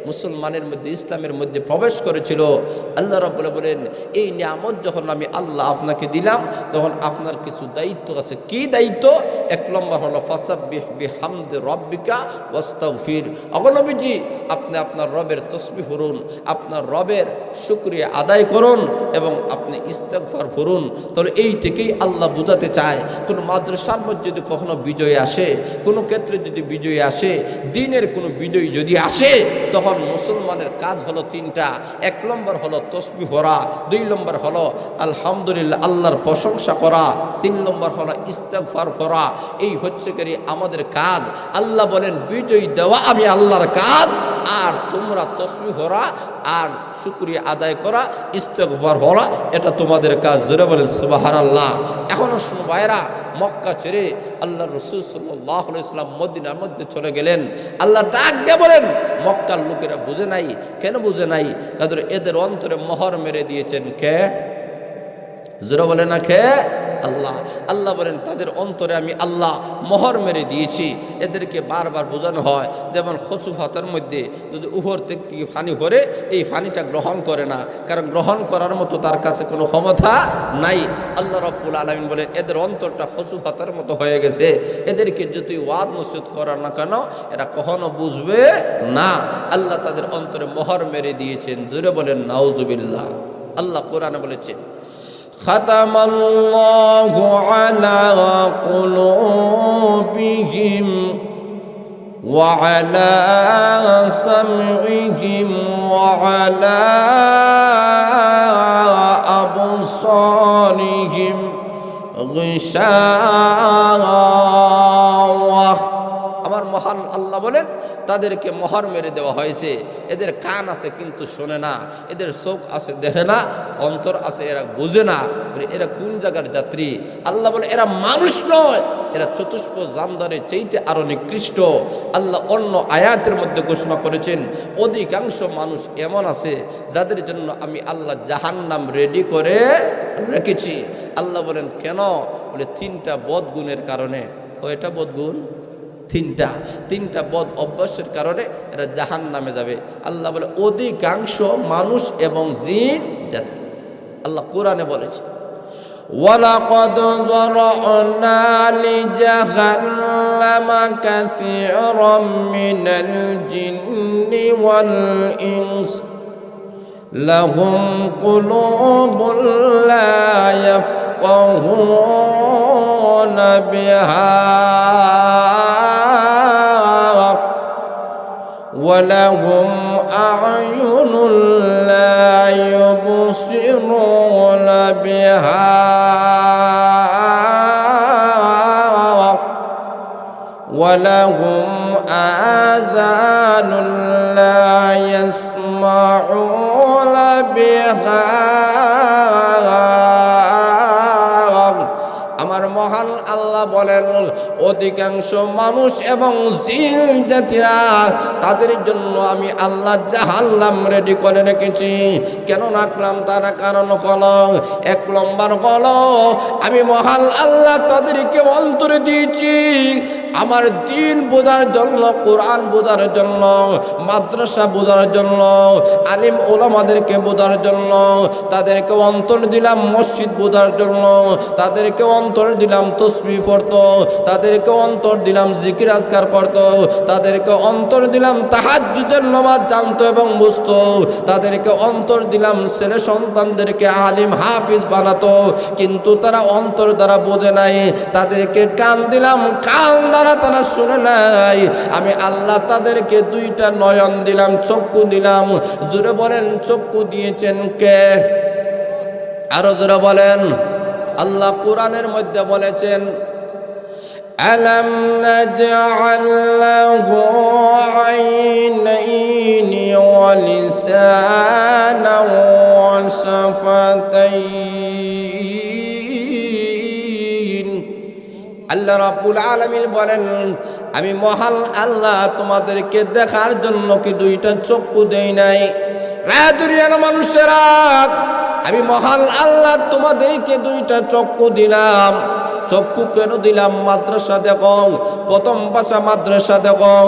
মুসলমানের মধ্যে, ইসলামের মধ্যে প্রবেশ করেছিল। আল্লাহ রাব্বুল বলেন, এই নিয়ামত যখন আমি আল্লাহ আপনাকে দিলাম, তখন আপনার কিছু দায়িত্ব আছে। কি দায়িত্ব? 1 নম্বর হলো ফাসাব্বিহ বিহামদি রাব্বিকা ওয়াস্তাগফির। অগণবিজি আপনি আপনার রবের তসবিহ পড়ুন, আপনার রবের শুকরিয়া আদায় করুন এবং আপনি ইস্তেগফার পড়ুন। তাহলে এই থেকেই আল্লাহ বুঝাতে চায়, কোনো মাদ্রাসার মধ্যে যদি কখনো বিজয় আসে, কোনো ক্ষেত্রে যদি বিজয় আসে, দ্বীনের কোনো বিজয় যদি আসে, তখন মুসলমানের কাজ হলো 3টা। 1 নম্বর হলো তসবিহ পড়া, 2 নম্বর হলো আলহামদুলিল্লাহ আল্লাহর প্রশংসা করা, 3 নম্বর হলো ইস্তেগফার করা। এই হচ্ছে কি আমাদের কাজ। আল্লাহ বলেন বিজয় দেওয়া আমি আল্লাহর কাজ, আর তোমরা তসবিহ পড়া আর শুকরিয়া আদায় করা, ইস্তেগফার করা, এটা তোমাদের কাজ। জোরে বলেন সুবহানাল্লাহ। এখনো শুনো ভাইরা, মক্কা ছেড়ে আল্লাহ রাসূল সাল্লাল্লাহু আলাইহি ওয়াসাল্লাম মদিনার মধ্যে চলে গেলেন। আল্লাহ ডাক দিয়ে বলেন, মক্কার লোকেরা বুঝে নাই। কেন বুঝে নাই? কারণ এদের অন্তরে মোহর মেরে দিয়েছেন কে? জোরে বলে না কে? আল্লাহ। আল্লাহ বলেন তাদের অন্তরে আমি আল্লাহ মোহর মেরে দিয়েছি। এদেরকে বারবার বোঝানো হয়, যেমন খসুফ হাতের মধ্যে যদি উপর থেকে ফানি ভরে, এই ফানিটা গ্রহণ করে না, কারণ গ্রহণ করার মতো তার কাছে কোনো ক্ষমতা নাই। আল্লাহ রাব্বুল আলামিন বলেন এদের অন্তরটা খসুফ হাতের মতো হয়ে গেছে। এদেরকে যতই ওয়াজ নসিহত করার না কেন, এরা কখনো বুঝবে না। আল্লাহ তাদের অন্তরে মোহর মেরে দিয়েছেন। জোরে বলেন নাউজুবিল্লাহ। আল্লাহ কোরআনে বলেছেন, খাতামাল্লাহু আলা কুলুবিহিম ওয়া আলা সামইহিম ওয়া আলা আবসারিহিম গিশাওয়া। আমার মহান আল্লাহ বলেন তাদেরকে মোহর মেরে দেওয়া হয়েছে। এদের কান আছে কিন্তু শোনে না, এদের চোখ আছে দেখে না, অন্তর আছে এরা বুঝে না। এরা কোন জায়গার যাত্রী? আল্লাহ বলে এরা মানুষ নয়, এরা চতুষ্প জানদারের চাইতে আরো নিকৃষ্ট। আল্লাহ অন্য আয়াতের মধ্যে ঘোষণা করেছেন অধিকাংশ মানুষ এমন আছে যাদের জন্য আমি আল্লাহ জাহান্নাম রেডি করে রেখেছি। আল্লাহ বলেন কেন? বলে তিনটা বদগুণের কারণে। কয়টা বদগুণ? তিনটা বদ অভ্যাসের কারণে এরা জাহান্নামে যাবে। আল্লাহ বলে অধিকাংশ মানুষ এবং জিন জাতি। আল্লাহ কোরআনে বলেছে ওয়ালাকাদ যারানা লিজাহান্নামা কাসীরাম মিনাল জিন্নি ওয়াল ইনস লাহুম কুলুবুন লা ইয়াফকাহুনা বিহা ولهم أعين لا يبصرون بها ولهم آذان لا يسمعون بها। আমার মহান আল্লাহ বলেন অধিকাংশ মানুষ এবং জিন জাতিরা তাদের জন্য আমি আল্লাহ জাহান্নাম রেডি করে রেখেছি। কেন রাখলাম তারা কারণ হলো, এক নম্বর হলো আমি মহান আল্লাহ তাদেরকে অন্তরে দিয়েছি আমার দিন বোঝার জন্য, কোরআন বোঝার জন্য, মাদ্রাসা বোঝার জন্য, আলিম ওলামাদেরকে বোঝার জন্য। তাদেরকে অন্তর দিলাম মসজিদ বোঝার জন্য, তাদেরকে অন্তর দিলাম তসবিহ পড়তো, তাদেরকে অন্তর দিলাম জিকির আজকার করতো, তাদেরকে অন্তর দিলাম তাহাজ্জুদের নামাজ জানতো এবং বুঝতো, তাদেরকে অন্তর দিলাম ছেলে সন্তানদেরকে আলিম হাফিজ বানাতো। কিন্তু তারা অন্তর দ্বারা বোঝে নাই। তাদেরকে কান দিলাম, কান দ্বারা তারা শুনে নাই। আমি আল্লাহ তাদেরকে দুইটা নয়ন দিলাম, চক্ষু দিলাম। জোরে বলেন চক্ষু দিয়েছেন কে? আরো জোরে বলেন। আল্লাহ কোরআনের মধ্যে বলেছেন আলাম নাজআল লাহু আইনাইনি ওয়া লিসানান ওয়া শাফাতাইন। আল্লাহ রাব্বুল আলামিন বলেন আমি মহান আল্লাহ তোমাদেরকে দেখার জন্য কি দুইটা চক্ষু দেই নাই? রে দুনিয়ার মানুষেরা, আমি মহান আল্লাহ তোমাদেরকে দুইটা চক্ষু দিলাম। চক্ষু কেন দিলাম? মাদ্রাসা দেখো, প্রথম ভাষা মাদ্রাসা দেখো।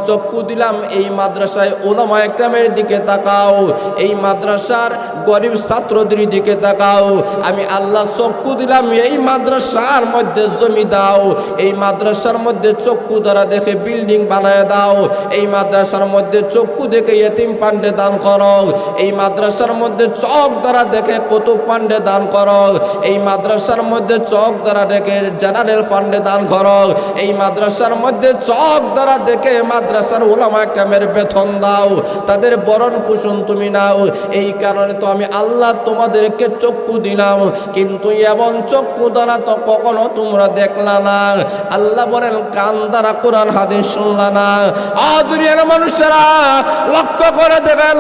চক্ষু দিলাম এই মাদ্রাসায় উলামা একরামের দিকে তাকাও, এই মাদ্রাসার গরিব ছাত্রদের দিকে তাকাও। আমি আল্লাহ চক্ষু দিলাম এই মাদ্রাসার মধ্যে জমি দাও, এই মাদ্রাসার মধ্যে চক্ষু দ্বারা দেখে বিল্ডিং বানায় দাও, এই মাদ্রাসার মধ্যে চক্ষু দেখে ইয়েতিম পান্ডে দান করো, এই মাদ্রাসার মধ্যে চোখ দ্বারা দেখে কুতুব পান্ডে দান করো, এই মাদ্রাসার মধ্যে চোখ দ্বারা দেখে জেনারেল ফান্ডে দান করো, এই মাদ্রাসার মধ্যে চোখ দ্বারা দেখে মাদ্রাসার উলামা একরামের বেতন দাও, তাদের বরণ পোষণ তুমি নাও। এই কারণে তো আমি আল্লাহ তোমাদেরকে চক্ষু দিলাম, কিন্তু এমন চক্ষু দ্বারা তো কখনো তোমরা দেখলা না। আল্লাহ বলেন কান দ্বারা কোরআন হাদিস শুনলা না। দুনিয়ার মানুষেরা লক্ষ্য করে দেখেন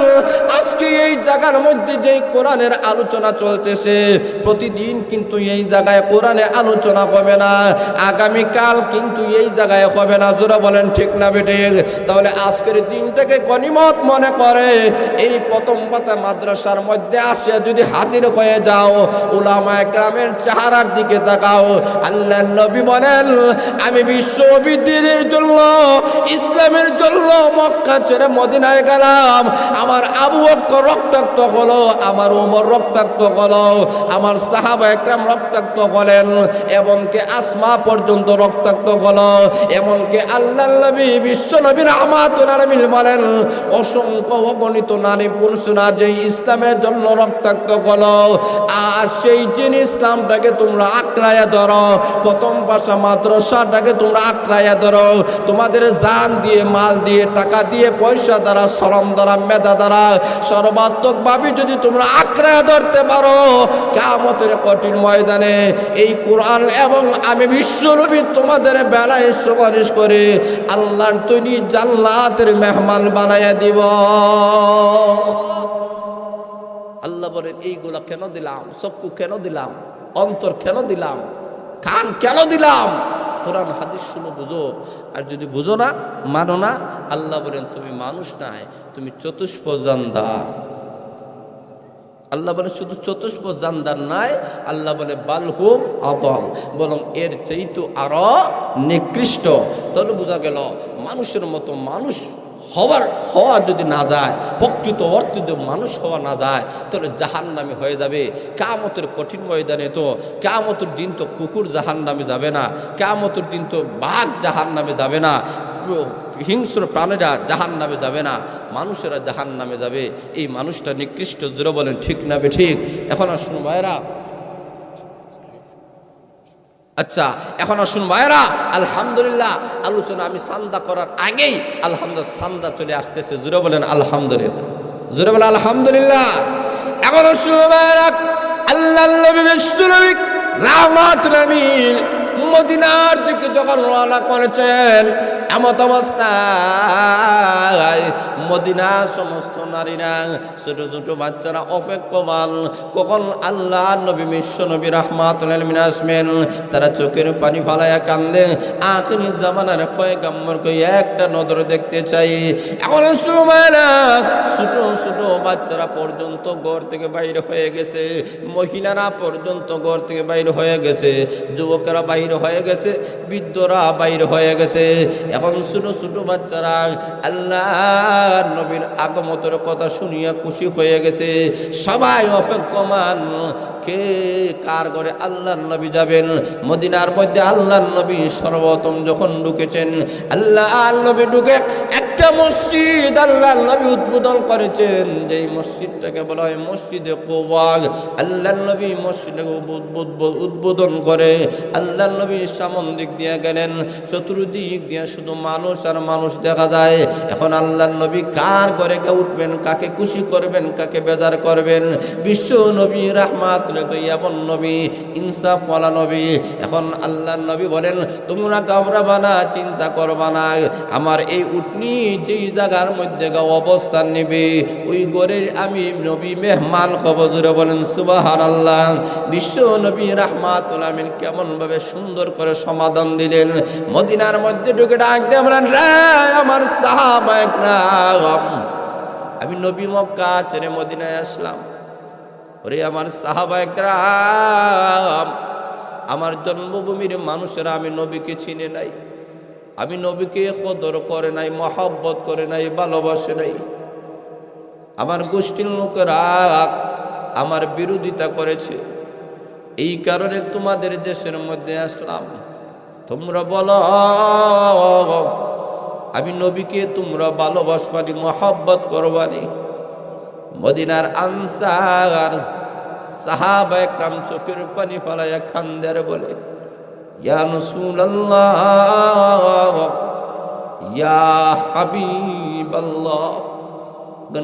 আজকে এই জায়গার মধ্যে যে কোরআনের আলোচনা চলতেছে, প্রতিদিন কিন্তু এই জায়গায় কোরআনের আলোচনা হবে না, আগামীকাল কিন্তু এই জায়গায় হবে না। জোরা বলেন ঠিক না বেটে? তাহলে আজকের দিনটাকে গনিমত মনে করে এই প্রথম পাতা মাদ্রাসার মধ্যে আসে যদি হাজির হয়ে যাও, উলামা একরামের চেহারার দিকে তাকাও। আল্লাহর নবী বলেন আমি বিশ্ববিদ্যালয়ের জন্য, ইসলামের জন্য মক্কা ছেড়ে মদিনায় গেলাম। আমার আবু বকর বকর রক্তাক্ত হলো, আমার ওমর রক্তাক্ত হলো, আমার সাহাবা একরাম রক্তাক্ত হলেন, এমনকি আসমা পর্যন্ত রক্তাক্ত হলো, এমনকি আল্লাহর নবী বিশ্ব নবী রাহমাতুল আলামিন বলেন অসংখ্য অগণিত নারী পুরুষরা যে ইসলামের জন্য রক্তাক্ত হলো, আর সেই জিন ইসলামটাকে তোমরা আঁকড়ায়া ধরো, প্রথম পাশা মাদ্রাসাটাকে তোমরা আঁকড়ায়া ধরো, তোমাদের জান দিয়ে, মাল দিয়ে, টাকা দিয়ে, পয়সা দ্বারা, শ্রম দ্বারা, মেধা দ্বারা সর্বাত্মকভাবে যদি তোমরা আঁকড়ায়া ধরতে পারো, কিয়ামতের কঠিন ময়দানে এই কোরআন এবং আমি বিশ্বনবী তোমাদের বেলায় সুপারিশ করে আল্লাহর তৈরি জান্নাতের মেহমান বানায়া দিব। আল্লাহ বলেন এইগুলা কেন দিলাম, চক্ষু কেন দিলাম, অন্তর কেন দিলাম, কান কেন দিলাম? কোরআন হাদিস শুনো, বুঝো, আর যদি বুঝো না, মানো না, আল্লাহ বলেন তুমি মানুষ নাই, তুমি চতুষ্প জানদার। আল্লাহ বলে শুধু চতুষ্প জানদার নাই, আল্লাহ বলে বালহুম আদল, বরং এর চাইতে আরো নিকৃষ্ট। তাহলে বোঝা গেল মানুষের মতো মানুষ হওয়া যদি না যায়, প্রকৃত অর্থে যদি মানুষ হওয়া না যায়, তাহলে জাহান্নামী হয়ে যাবে। কিয়ামতের কঠিন ময়দানে তো, কিয়ামতের দিন তো কুকুর জাহান্নামে যাবে না, কিয়ামতের দিন তো বাঘ জাহান্নামে যাবে না, হিংস্র প্রাণীরা জাহান্নামে যাবে না, মানুষেরা জাহান্নামে যাবে। এই মানুষটা নিকৃষ্ট, জোরে বলেন ঠিক না বে ঠিক? এখন আসুন ভাইরা, আচ্ছা এখন আসুন ভাইরা, আলহামদুলিল্লাহ আলোচনা আমি সান্দা করার আগেই আলহামদুলিল্লাহ সান্দা চলে আসতেছে, জোরে বলেন আলহামদুলিল্লাহ, জোরে বলেন আলহামদুলিল্লাহ। এখন আসুন ভাইরা, আল্লাহর নবী বিশ্বনবী রাহমাতুল আলামিন মদিনার দিকে যখন রওনা করেছেন, এমত অবস্থায় মদিনার সমস্ত নারীরা, ছোট ছোট বাচ্চারা অপেক্ষমান কখন আল্লাহ নবী বিশ্ব নবী রাহমাতুল আলামিন আসবেন। তারা চোখের পানি ফালাইয়া কান্দে, আখিরি জামানার পয়গম্বরকে একটা নজর দেখতে চাই। এখন সময়রা ছোট ছোট বাচ্চারা পর্যন্ত ঘর থেকে বাইরে হয়ে গেছে, মহিলারা পর্যন্ত ঘর থেকে বাইরে হয়ে গেছে, যুবকেরা বাইরে হয়ে গেছে, বৃদ্ধরা বাইরে হয়ে গেছে। এখন ছোট ছোট বাচ্চারা আল্লাহ নবীর আগমতের কথা শুনিয়া খুশি হয়ে গেছে, সবাই অপেক্ষমান কে কার ঘরে আল্লাহর নবী যাবেন। মদিনার মধ্যে আল্লাহর নবী সর্বপ্রথম যখন ঢুকেছেন, আল্লাহর নবী ঢুকে একটা মসজিদ আল্লাহর নবী উদ্বোধন করেছেন, যেই মসজিদটাকে বলা হয় মসজিদে কুবা। আল্লাহর নবী মসজিদে উদ্বোধন করে আল্লাহর নবী সামন দিক দিয়ে গেলেন, চতুর্দিক দিয়ে শুধু মানুষ আর মানুষ দেখা যায়। এখন আল্লাহর নবী কার ঘরে কে উঠবেন, কাকে খুশি করবেন, কাকে বেজার করবেন? বিশ্ব নবী রাহমাতুল এমন নবী, ইনসাফ ওয়ালা নবী। এখন আল্লাহর নবী বলেন তোমরা ঘাবড়াবা না, চিন্তা করবা না, আমার এই উটনি যেই জায়গার মধ্যে অবস্থান নেবে ওই ঘরের আমি নবী মেহমান হব। জোরে বলেন সুবহানাল্লাহ। বিশ্ব নবী রাহমাতুল আলামিন কেমন ভাবে সুন্দর করে সমাধান দিলেন। মদিনার মধ্যে ঢুকে ডাক দিয়ে বলেন, রে আমার সাহাবা একরাম, আমি নবী মক্কা ছেড়ে মদিনায় আসলাম। ওরে আমার সাহাবা একরাম, আমার জন্মভূমির মানুষেরা আমি নবীকে চিনে নাই, আমি নবীকে কদর করে নাই, মহব্বত করে নাই, ভালোবাসে নাই। আমার গোষ্ঠীর লোকেরা আমার বিরোধিতা করেছে, এই কারণে তোমাদের দেশের মধ্যে আসলাম। তোমরা বলো আমি নবীকে তোমরা ভালোবাসবানি, মহব্বত করবানি? মদিনার আনসার সাহাবা একরাম চোখের পানি ফেলাইয়া খান্দার বলে, ইয়া রাসূলুল্লাহ, ইয়া হাবিবাল্লাহ,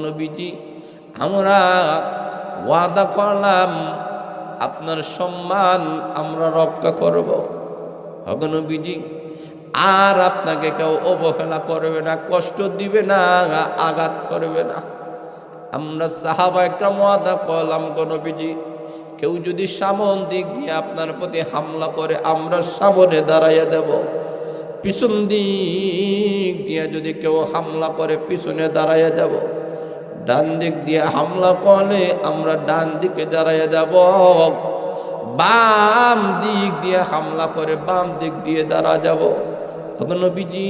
নবীজি আমরা ওয়াদা করলাম আপনার সম্মান আমরা রক্ষা করব। নবীজি আর আপনাকে কেউ অবহেলা করবে না, কষ্ট দিবে না, আঘাত করবে না। আমরা সাহাবা একরাম ওয়াদা করলাম গো নবীজি, কেউ যদি সামন দিক দিয়ে আপনার প্রতি হামলা করে আমরা সামনে দাঁড়াইয়া দেব, পিছন দিক দিয়ে যদি কেউ হামলা করে পিছনে দাঁড়াইয়া যাব, ডান দিক দিয়ে হামলা করলে আমরা ডান দিকে দাঁড়াইয়া যাব, বাম দিক দিয়ে হামলা করে বাম দিক দিয়ে দাঁড়া যাব। নবীজি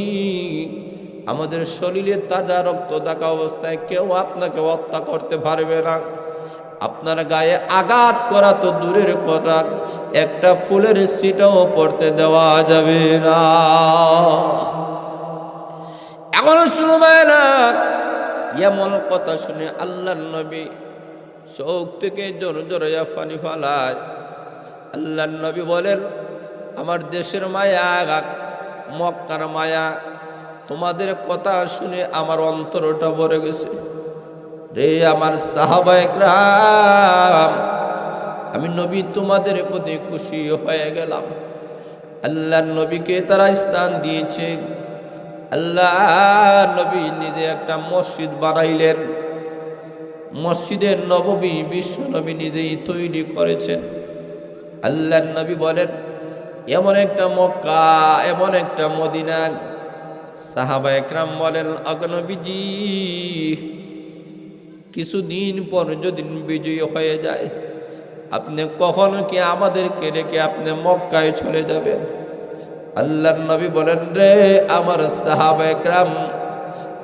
আমাদের শরীরে তাজা রক্ত থাকা অবস্থায় কেউ আপনাকে হত্যা করতে পারবে না। আপনার গায়ে আঘাত করা তো দূরের কথা, একটা ফুলের ছিটাও পড়তে দেওয়া যাবে না। এখনো শুনবে না, এমন কথা শুনে আল্লাহর নবী চোখ থেকে জোর জোরে পানি ফালায়। আল্লাহর নবী বলেন, আমার দেশের মায়া, মক্কার মায়া, তোমাদের কথা শুনে আমার অন্তরটা ভরে গেছে রে আমার সাহাবায়ে কেরাম। আমি নবী তোমাদের প্রতি খুশি হয়ে গেলাম। আল্লাহর নবীকে তারা স্থান দিয়েছে। আল্লাহ নবী নিজে একটা মসজিদ বানাইলেন। মসজিদে নববী বিশ্ব নবী নিজেই তৈরি করেছেন। আল্লাহর নবী বলেন, এমন একটা মক্কা, এমন একটা মদিনা। সাহাবায়ে কেরাম বলেন, নবীজি কিছুদিন পর যদি বিজয়ী হয়ে যায়, আপনি কখনো কি আমাদেরকে রেখে আপনি মক্কায় চলে যাবেন? আল্লাহর নবী বলেন, রে আমার সাহাবায়ে কেরাম,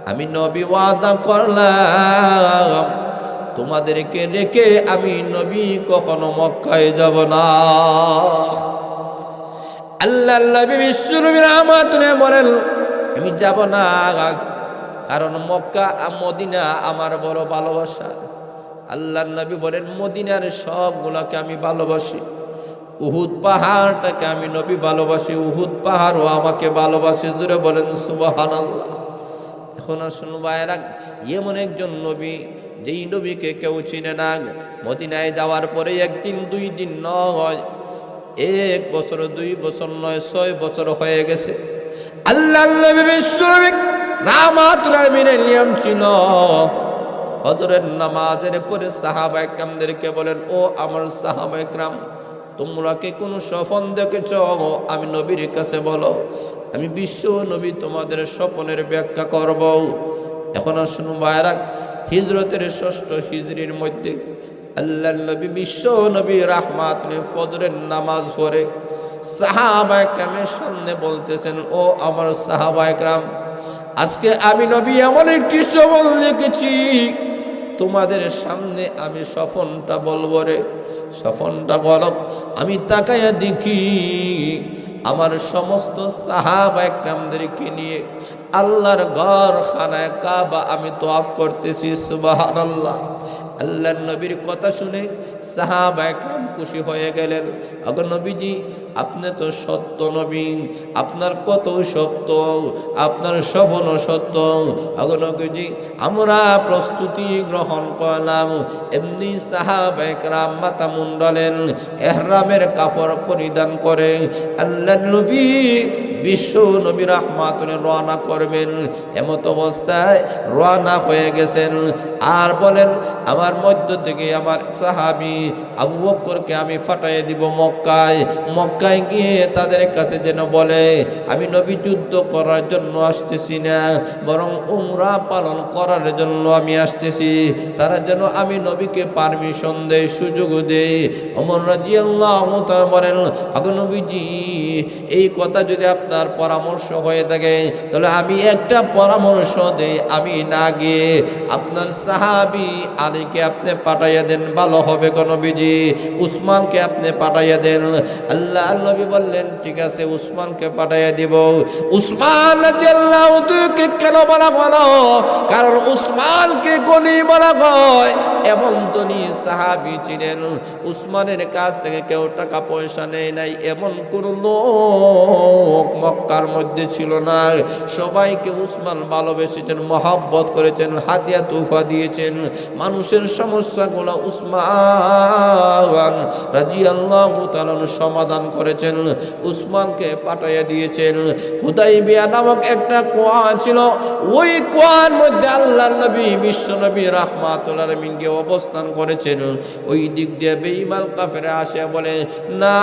আমি নবী ওয়াদা করলাম তোমাদেরকে রেখে আমি নবী কখনো মক্কায় যাব না। আল্লাহর নবী বিশ্ব নবীর আমাতনে বলেন, আমি যাব না, কারণ মক্কা মদিনা আমার বড় ভালোবাসা। আল্লাহর নবী বলেন, মদিনার সবগুলোকে আমি ভালোবাসি, উহুদ পাহাড়টাকে আমি নবী ভালোবাসি, উহুদ পাহাড়ও আমাকে ভালোবাসে। জুড়ে বলেন সুবহানাল্লাহ। এখন আসুন ভাইরা, এমন একজন নবী যেই নবীকে কেউ চিনে না, মদিনায় যাওয়ার পরে একদিন দুই দিন নয়, 1 বছর 2 বছর নয়, 6 বছর হয়ে গেছে। আল্লাহর নবী বিশ্বনবী রাহমাতুল আলামিনের নিয়ম ছিল, ফজরের নামাজের পরে সাহাবায়ে কেরামদেরকে বলেন, ও আমার সাহাবায়ে কেরাম, তোমরা কি কোনো স্বপ্ন দেখেছ? আমি নবীর কাছে বলো, আমি বিশ্ব নবী তোমাদের স্বপ্নের ব্যাখ্যা করব। এখন শুনুন ভাইরা, হিজরতের 6ষ্ঠ হিজরির মধ্যে আল্লাহর নবী বিশ্ব নবী রাহমাতুল ফজরের নামাজ পড়ে সাহাবায়ে কেরামের সামনে বলতেছেন, ও আমার সাহাবায়ে কেরাম, আজকে আমি নবী এমন একটি স্বপ্ন দেখেছি, তোমাদের সামনে আমি স্বপ্নটা বলবো রে। স্বপ্নটা বলো। আমি তাকায়া দেখি আমার সমস্ত সাহাবায়ে কেরামদেরকে নিয়ে আল্লাহর ঘর খানায় কাবা আমি তওয়াফ করতেছি। সুবহানাল্লাহ। আল্লাহর নবীর কথা শুনে সাহাবায়ে কেরাম খুশি হয়ে গেলেন। আগো নবীজি, আপনি তো সত্য নবী, আপনার কত সত্য, আপনার স্বপ্ন সত্য। আগো নবীজি, আমরা প্রস্তুতি গ্রহণ করলাম। এমনি সাহাবায়ে কেরাম মাথা মুন্ডালেন, ইহরামের কাপড় পরিধান করে আল্লাহর নবী বিশ্ব নবী রাহমাতুল রওনা করবেন। এমত অবস্থায় রওনা হয়ে গেছেন। আর বলেন, আমার মধ্য থেকে আমার সাহাবী আবু বকরকে আমি ফাটাইয়ে দিব মক্কায়। মক্কায় গিয়ে তাদের কাছে যেন বলে, আমি নবী যুদ্ধ করার জন্য আসতেছি না, বরং উমরা পালন করার জন্য আমি আসতেছি। তারা যেন আমি নবীকে পারমিশন দেয়, সুযোগ দেয়। ওমর রাদিয়াল্লাহু তাআলা বলেন, আগো নবীজি, এই কথা যদি আপনার পরামর্শ হয়ে থাকে, তাহলে আমি একটা পরামর্শ দেই, আমি না গিয়ে আপনার সাহাবী আলীকে আপনি পাঠাইয়া দেন, ভালো হবে গো নবীজি। উসমানকে আপনি পাঠাইয়া দেন। আল্লাহর নবী বললেন, ঠিক আছে, উসমানকে পাঠাইয়া দিব। উসমান রাদিয়াল্লাহু তাআলাকে কেন বলা হলো? কারণ উসমানকে গনি বলা হয়, এমন ধনী সাহাবী ছিলেন। উসমানের কাছ থেকে কেউ টাকা পয়সা নেয় নাই, এমন কোন লোক মক্কার মধ্যে ছিল না। সবাইকে উসমান ভালোবেসেছেন, মহব্বত করেছেন, হাদিয়া তোহফা দিয়েছেন। মানুষের সমস্যাগুলো উসমান রাদিয়াল্লাহু তাআলা সমাধান করেছেন, উসমানকে পাঠাইয়া দিয়েছেন। হুদাইবিয়া নামক একটা কুয়া ছিল, ওই কুয়ার মধ্যে আল্লাহর নবী বিশ্ব নবী রাহমাতুল আলামিনকে অবস্থান করেছেন। ওই দিক দিয়ে বেঈমান কাফেররা আসে বলে, না,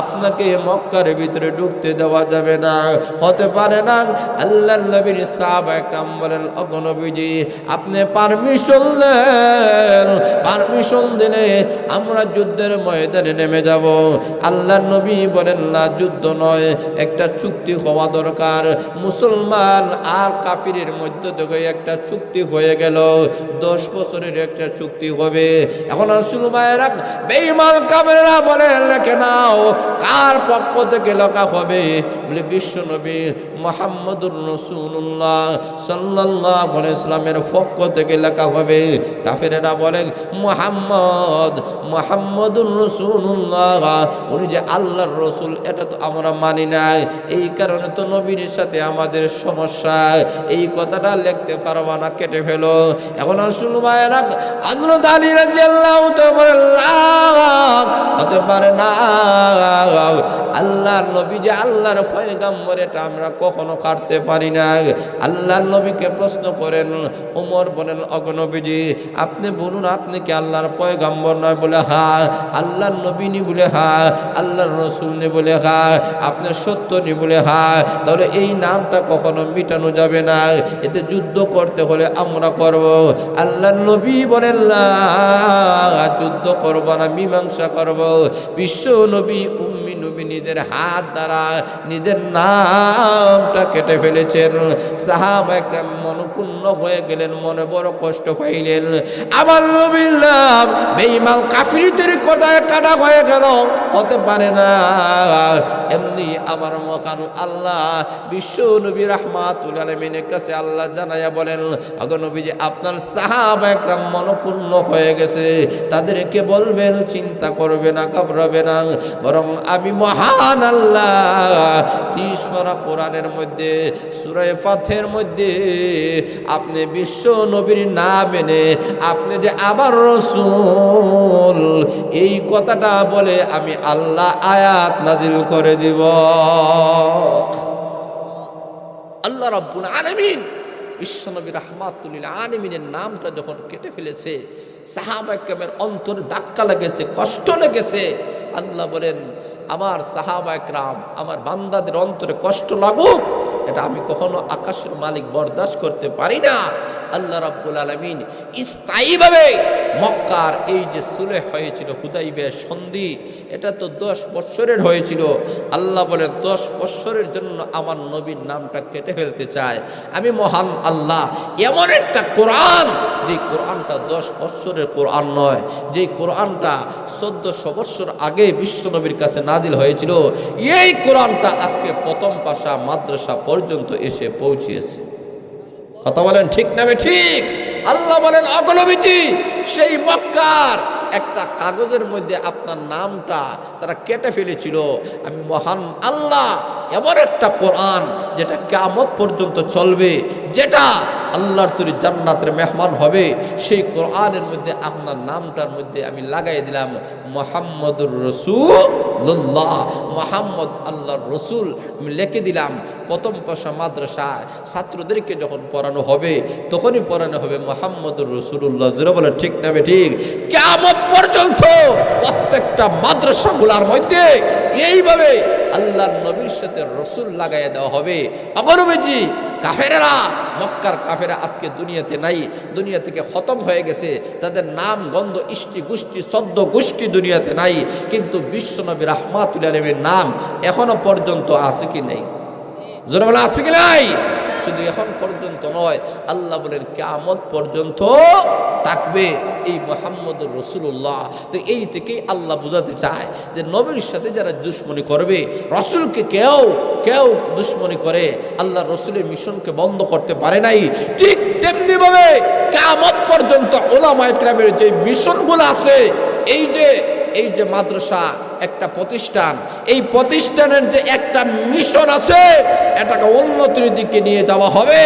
আপনাকে মক্কার ভিতরে ঢুকতে ঢুকতে দেওয়া যাবে না, হতে পারে না। আল্লাহর নবীর সাহাবা একরাম বলেন, ওগো নবীজি আপনি পারমিশন দেন, পারমিশন দিলে আমরা যুদ্ধের ময়দানে নেমে যাব। আল্লাহর নবী বলেন, না, যুদ্ধ নয়, একটা চুক্তি হওয়া দরকার। মুসলমান আর কাফিরের মধ্যে থেকে একটা চুক্তি হয়ে গেল, 10 বছরের একটা চুক্তি হবে। এখন আসল ভাইয়েরা, বেঈমান কাফেররা বলে লেখে নাও, কার পক্ষ থেকে লেখা হবে? বলে বিশ্ব নবী মুহাম্মদুর রাসূলুল্লাহ সাল্লাল্লাহু আলাইহি ওয়াসাল্লামের পক্ষ থেকে লেখা হবে। কাফেররা বলে মুহাম্মদুর রাসূলুল্লাহ, উনি যে আল্লাহর রাসূল, এটা তো আমরা মানি না, এই কারণে তো নবীর সাথে আমাদের সমস্যা, এই কথাটা লিখতে পারবা না, কেটে ফেলো। এখন আসল ভাইয়েরা, হযরত আলী রাদিয়াল্লাহু তাআলা হতে পারে না, আল্লাহর নবী যে আল্লাহর পয়গম্বর, এটা আমরা কখনো কাটতে পারি না। আল্লাহর নবীকে প্রশ্ন করেন, ওমর বলেন, ওগো নবীজি আপনি বলুন, আপনি কি আল্লাহর পয়গম্বর নয়? বলে হ্যাঁ। আল্লাহর নবী নি? বলে হ্যাঁ। আল্লাহর রাসূল নি? বলে হ্যাঁ। আপনি সত্য নি? বলে হ্যাঁ। তাহলে এই নামটা কখনো মিটানো যাবে না, এতে যুদ্ধ করতে হলে আমরা করব। আল্লাহর নবী বলেন, না, যুদ্ধ করব না, মীমাংসা করব। বিশ্ব নবী উম্মি নবী নিজের হাত দ্বারা নিজের নামটা কেটে ফেলেছেন। সাহাবা একরাম মনক্ষুণ্ণ হয়ে গেলেন, মনে বড় কষ্ট পাইলেন। আমার নবীর নাম বেঈমান কাফিরদের কথায় কাটা হয়ে গেল, হতে পারে না। এমনি আমার মহান আল্লাহ বিশ্ব নবী রাহমাতুল আলামিনের কাছে আল্লাহ জানাইয়া বলেন, ওগো নবীজি আপনার সাহাবা একরাম মনক্ষুণ্ণ হয়ে গেছে, তাদেরকে বলবেন চিন্তা করবে না, ঘাবড়াবে না, বরং আমি মহান আল্লাহ 30 পারা কোরআনের মধ্যে সূরা ফাতিহার মধ্যে আপনি বিশ্ব নবীর নাম এনে আপনি যে আমার রাসূল, এই কথাটা বলে আমি আল্লাহ আয়াত নাজিল করে দিব। আল্লাহ রাব্বুল আলামিন বিশ্বনবী রাহমাতুল লিল আলামিনের নামটা যখন কেটে ফেলেছে, সাহাবা একরামের অন্তরে ধাক্কা লেগেছে, কষ্ট লেগেছে। আল্লাহ বলেন, আমার সাহাবা একরাম, আমার বান্দাদের অন্তরে কষ্ট লাগুক, এটা আমি কখনো আকাশের মালিক বরদাস্ত করতে পারি না। আল্লাহ রাব্বুল আলামিন স্থায়ীভাবে মক্কার এই যে সুলহ হয়েছিল, হুদাইবিয়া সন্ধি, এটা তো 10 বছরের হয়েছিল। আল্লাহ বলেন 10 বছরের জন্য আমার নবীর নামটা কেটে ফেলতে চায়। আমি মহান আল্লাহ এমন একটা কোরআন, যে কোরআনটা 10 বছরের কোরআন নয়, যে কোরআনটা 1400 বছর আগে বিশ্ব নবীর কাছে নাজিল হয়েছিল, এই কোরআনটা আজকে প্রথম পাশা মাদ্রাসা পর্যন্ত এসে পৌঁছিয়েছে। কথা বলেন ঠিক না ঠিক? আল্লাহ বলেন, ওগো নবীজি সেই মক্কার একটা কাগজের মধ্যে আপনার নামটা তারা কেটে ফেলেছিল। আমি মহান আল্লাহ এমন একটা কোরআন যেটা কিয়ামত পর্যন্ত চলবে, যেটা আল্লাহর তৈরি জান্নাতের মেহমান হবে, সেই কোরআনের মধ্যে আপনার নামটার মধ্যে আমি লাগাই দিলাম মুহাম্মদুর রাসূলুল্লাহ, মুহাম্মদ আল্লাহর রসুল আমি লিখে দিলাম। প্রথম পাশা মাদ্রাসায় ছাত্রদেরকে যখন পড়ানো হবে, তখনই পড়ানো হবে মুহাম্মদুর রাসূলুল্লাহ। যারা বলে ঠিক না ঠিক? কিয়ামত পর্যন্ত প্রত্যেকটা মাদ্রাসাগুলোর মধ্যে এইভাবে আল্লাহর নবীর সাথে রসুল লাগাইয়া দেওয়া হবে। অগরবেজি কাফেরেরা, মক্কার কাফেরা আজকে দুনিয়াতে নাই, দুনিয়া থেকে খতম হয়ে গেছে, তাদের নাম গন্ধ ইষ্টি গোষ্ঠী সদ্য গোষ্ঠী দুনিয়াতে নাই, কিন্তু বিশ্বনবী রাহমাতুল আলামিনের নাম এখনো পর্যন্ত আছে কি নেই? জোরে বলে আছে কি নাই? শুধু এখন পর্যন্ত নয়, আল্লাহ বলেন কিয়ামত পর্যন্ত থাকবে এই মুহাম্মদুর রাসূলুল্লাহ। তো এই থেকেই আল্লাহ বোঝাতে চায় যে নবীর সাথে যারা দুশমনি করবে, রসুলকে কেউ দুশমনি করে, আল্লাহ রসুলের মিশনকে বন্ধ করতে পারে নাই। ঠিক তেমনি ভাবে কিয়ামত পর্যন্ত উলামায়ে কেরামের যে মিশনগুলো আছে, এই যে মাদ্রাসা একটা প্রতিষ্ঠান, এই প্রতিষ্ঠানের যে একটা মিশন আছে, এটাকে উন্নতির দিকে নিয়ে যাওয়া হবে।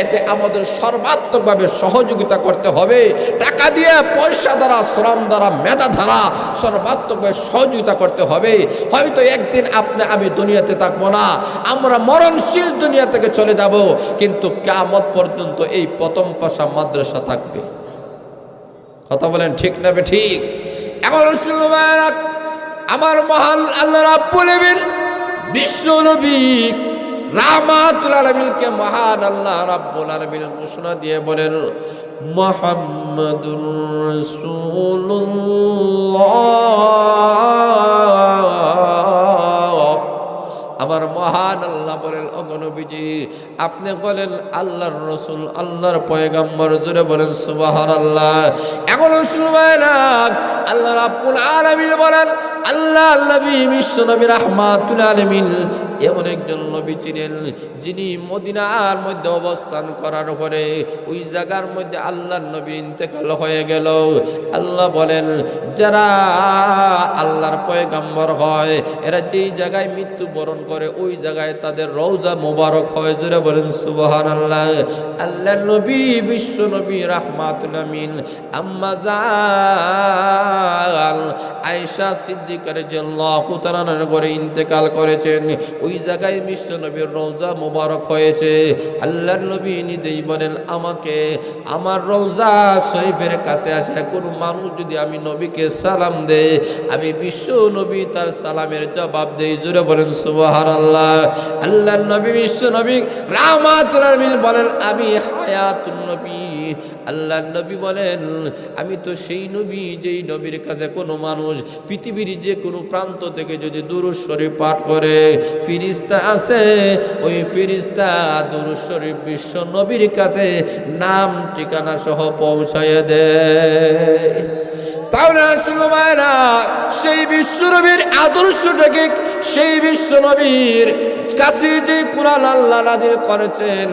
এতে আমাদের সর্বাত্মকভাবে সহযোগিতা করতে হবে, টাকা দিয়ে, পয়সা দ্বারা, শ্রম দ্বারা, মেধা দ্বারা সর্বাত্মকভাবে সহযোগিতা করতে হবে। হয়তো একদিন আপনি আমি দুনিয়াতে থাকবো না, আমরা মরণশীল দুনিয়া থেকে চলে যাব, কিন্তু কিয়ামত পর্যন্ত এই প্রথম পাশা মাদ্রাসা থাকবে। কথা বলেন ঠিক না ঠিক? এখন আমার মহান আল্লাহ রাব্বুল আলামিন বিশ্ব নবী রাহমাতুল আলামিনকে মহান আল্লাহ রাব্বুল আলামিন ঘোষণা দিয়ে বলেন, মুহাম্মাদুর রাসূলুল্লাহ। আমার মহান আল্লাহ বলেন, ওগো নবীজি আপনি বলেন আল্লাহর রাসূল, আল্লাহর পয়গম্বর, জোরে বলেন সুবহানাল্লাহ। এখন শুনবেন আল্লাহ রাব্বুল আলামিন বলেন, আল্লাহ নবী বিশ্ব নবী রাহমাতুল আলামিন এমন একজন নবী ছিলেন যিনি মদিনার মধ্যে অবস্থান করার পরে ওই জায়গার মধ্যে আল্লাহর নবীর ইন্তেকাল হয়ে গেল। আল্লাহ বলেন যারা আল্লাহর পয়গম্বর হয় এরা যেই জায়গায় মৃত্যুবরণ করে ওই জায়গায় তাদের রওজা মোবারক হয়, জোরে বলেন সুবহানাল্লাহ। আল্লাহর নবী বিশ্ব নবী রাহমাতুল আলামিন আম্মা জান আয়েশা সিদ্দিকা রাদিয়াল্লাহু তাআলার ঘরে ইন্তেকাল করেছেন, ওই জায়গায় বিশ্ব নবীর রওজা মোবারক হয়েছে। আল্লাহর নবী নিজেই বলেন, আমাকে আমার রওজা শরীফের কাছে আসে কোনো মানুষ যদি আমি নবীকে সালাম দেই, আমি বিশ্ব নবী তার সালামের জবাব দেই, জোরে বলেন সুবহানাল্লাহ। আল্লাহর নবী বিশ্ব নবী রাহমাতুল আলামিন বলেন, আমি হায়াতুন নবী। আল্লাহর নবী বলেন, আমি তো সেই নবী যেই নবীর কাছে কোনো মানুষ পৃথিবীর যে কোনো প্রান্ত থেকে যদি দুরূদ শরীফ পাঠ করে ফেরেশতা আছে, ওই ফেরেশতা দুরূদ শরীফ বিশ্ব নবীর কাছে নাম ঠিকানা সহ পৌঁছায় দেয়। তাহলে আসলে ভাইরা সেই বিশ্ব নবীর আদর্শটাকে, সেই বিশ্ব নবীর কাছে যে কোরআন আল্লাহ নাযিল করেছেন,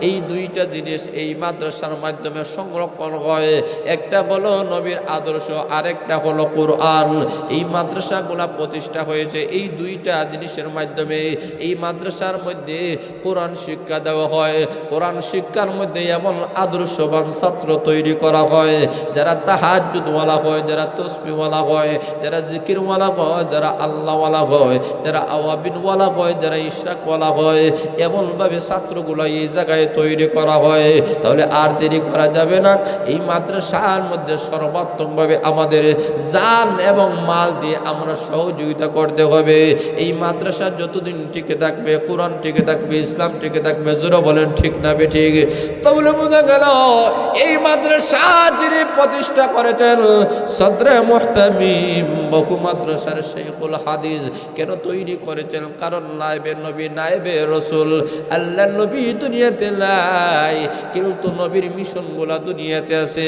এই দুইটা জিনিস এই মাদ্রাসার মাধ্যমে সংরক্ষণ হয়। একটা হলো নবীর আদর্শ, আরেকটা হলো কোরআন। এই মাদ্রাসাগুলা প্রতিষ্ঠা হয়েছে এই দুইটা জিনিসের মাধ্যমে। এই মাদ্রাসার মধ্যে কোরআন শিক্ষা দেওয়া হয়, কোরআন শিক্ষার মধ্যে এমন আদর্শবান ছাত্র তৈরি করা হয় যারা তাহাজ্জুদওয়ালা হয়, যারা তসবিহওয়ালা হয়, যারা জিকিরওয়ালা হয়, যারা আল্লাহওয়ালা হয়, যারা আওয়াবিনওয়ালা হয়, যারা ইশরাকওয়ালা হয়। এমনভাবে ছাত্রগুলো এই জায়গায় তৈরি করা হয়। তাহলে আর দেরি করা যাবে না, এই মাদ্রাসার মধ্যে সর্বাত্মকভাবে আমাদের জান এবং মাল দিয়ে আমরা সহযোগিতা করতে হবে। এই মাদ্রাসা যতদিন টিকে থাকবে, কোরআন টিকে থাকবে, ইসলাম টিকে থাকবে, জোরে বলেন ঠিক না বেঠিক? তাহলে বোঝা গেল এই মাদ্রাসা যিনি প্রতিষ্ঠা করেছেন সদরে মুহতামিম বহু মাদ্রাসার শেখুল হাদিস কেন তৈরি করেছেন? কারণ নায়েবে নবী, নায়েবে রসুল আল্লাহ নবী দুনিয়াতে নাই, কিন্তু নবীর মিশনগুলা দুনিয়াতে আছে।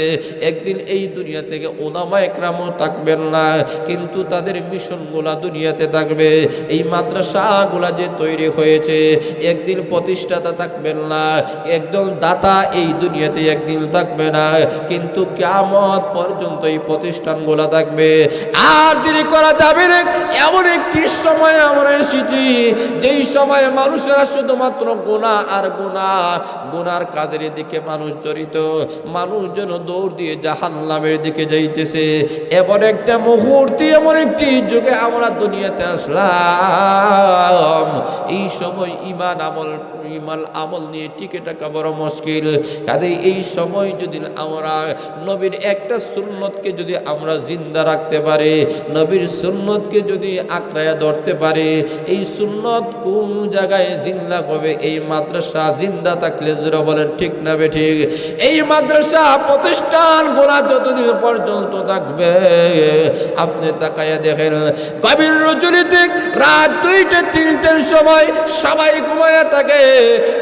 একদিন এই দুনিয়া থেকে উলামা একরামও থাকবেন না, কিন্তু তাদের মিশনগুলা দুনিয়াতে থাকবে। এই মাদ্রাসাগুলা যে তৈরি হয়েছে, একদিন প্রতিষ্ঠাতা থাকবেন না, একজন দাতা এই দুনিয়াতে একদিন থাকবে না, কিন্তু কিয়ামত পর্যন্ত এই প্রতিষ্ঠানগুলা থাকবে। আর দেরি করা যাবে না। এমন একটি সময় আমরা এসেছি যেই সময়ে মানুষেরা শুধুমাত্র গুনাহ আর গুনার কাজের দিকে মানুষ জড়িত, মানুষ যেন দৌড় দিয়ে জাহান্নামের দিকে যাইতেছে। এমন একটা মুহূর্তে, এমন একটি যুগে আমরা দুনিয়াতে আসলাম, এই সময় ইমান আমল নিয়ে টিকে থাকা বড় মুশকিল। কাজে এই সময় যদি আমরা নবীর একটা সুন্নতকে যদি আমরা জিন্দা রাখতে পারি, নবীর সুন্নতকে যদি আঁকড়ায়া ধরতে পারি, এই সুন্নত কোন জায়গায় জিন্দা হবে? এই মাদ্রাসা জিন্দা থাকলে জোরে বলেন ঠিক না বেঠিক? এই মাদ্রাসা প্রতিষ্ঠান গোলা যতদিন পর্যন্ত থাকবে, আপনি তাকায়া দেখেন গভীর রজনীতে রাত 2টা-3টার সময় সবাই ঘুমায়া থাকে,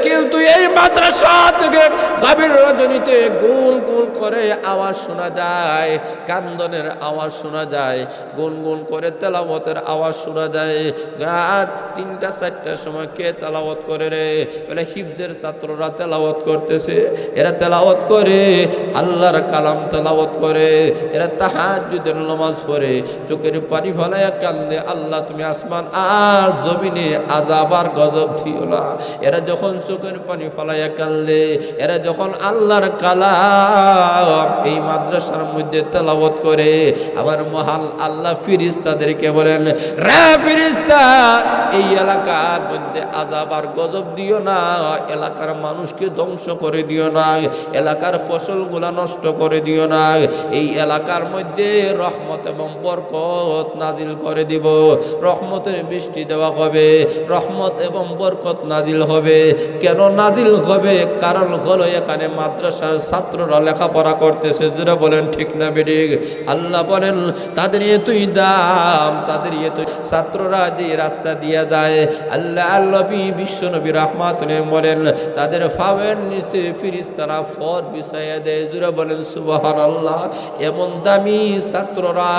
কিন্তু এই মাদ্রাসা থেকে গভীর রজনীতে গুল গুল করে আওয়াজ শোনা যায়, কান্দনের আওয়াজ শোনা যায়, গুনগুন করে তেলাওয়াতের আওয়াজ শোনা যায়। রাত 3টা-4টার সময় কে তেলাওয়াত করে রে? বলে হিফজের ছাত্ররা তেলাওয়াত করতেছে। এরা তেলাওয়াত করে, আল্লাহর কালাম তেলাওয়াত করে, এরা তাহাজ্জুদের নামাজ পড়ে, চোখের পানি ফলাইয়া কান্দে, আল্লাহ তুমি আসমান আর জমিনে আযাব আর গজব দিও না। এরা যখন চোখের পানি ফলায় ফলাইয়া কান্দে। এরা যখন আল্লাহর কালাম এই মাদ্রাসার মধ্যে তেলাওয়াত করে, আবার মহান আল্লাহ ফেরেশতাদেরকে বলেন, রে ফেরেশতা, এই এলাকার মধ্যে আযাব আর গজব দিও না, এলাকার মানুষকে ধ্বংস করে দিও না, এলাকার ফসলগুলা নষ্ট করে দিও না, এই এলাকার মধ্যে রহমত এবং বরকত নাজিল করে দিব। রহমতের বৃষ্টি দেওয়া হবে, রহমত এবং বরকত নাজিল হবে। কেন নাজিল হবে? কারণ হলো এখানে মাদ্রাসার ছাত্ররা লেখাপড়া করতেছে। যারা বলেন ঠিক না বেঠিক? আল্লাহ বলেন তাদের এতই দাম, তাদের এতই, ছাত্ররা যে রাস্তা দিয়ে যায়, আল্লাহ নবী বিশ্ব নবী রাহমাতুল্লাহ বলেন তাদের ফাওয়ের নিচে ফেরেশতারা ফর বিছাইয়া দেয়। যারা বলেন সুবহানাল্লাহ। এমন দামি ছাত্ররা,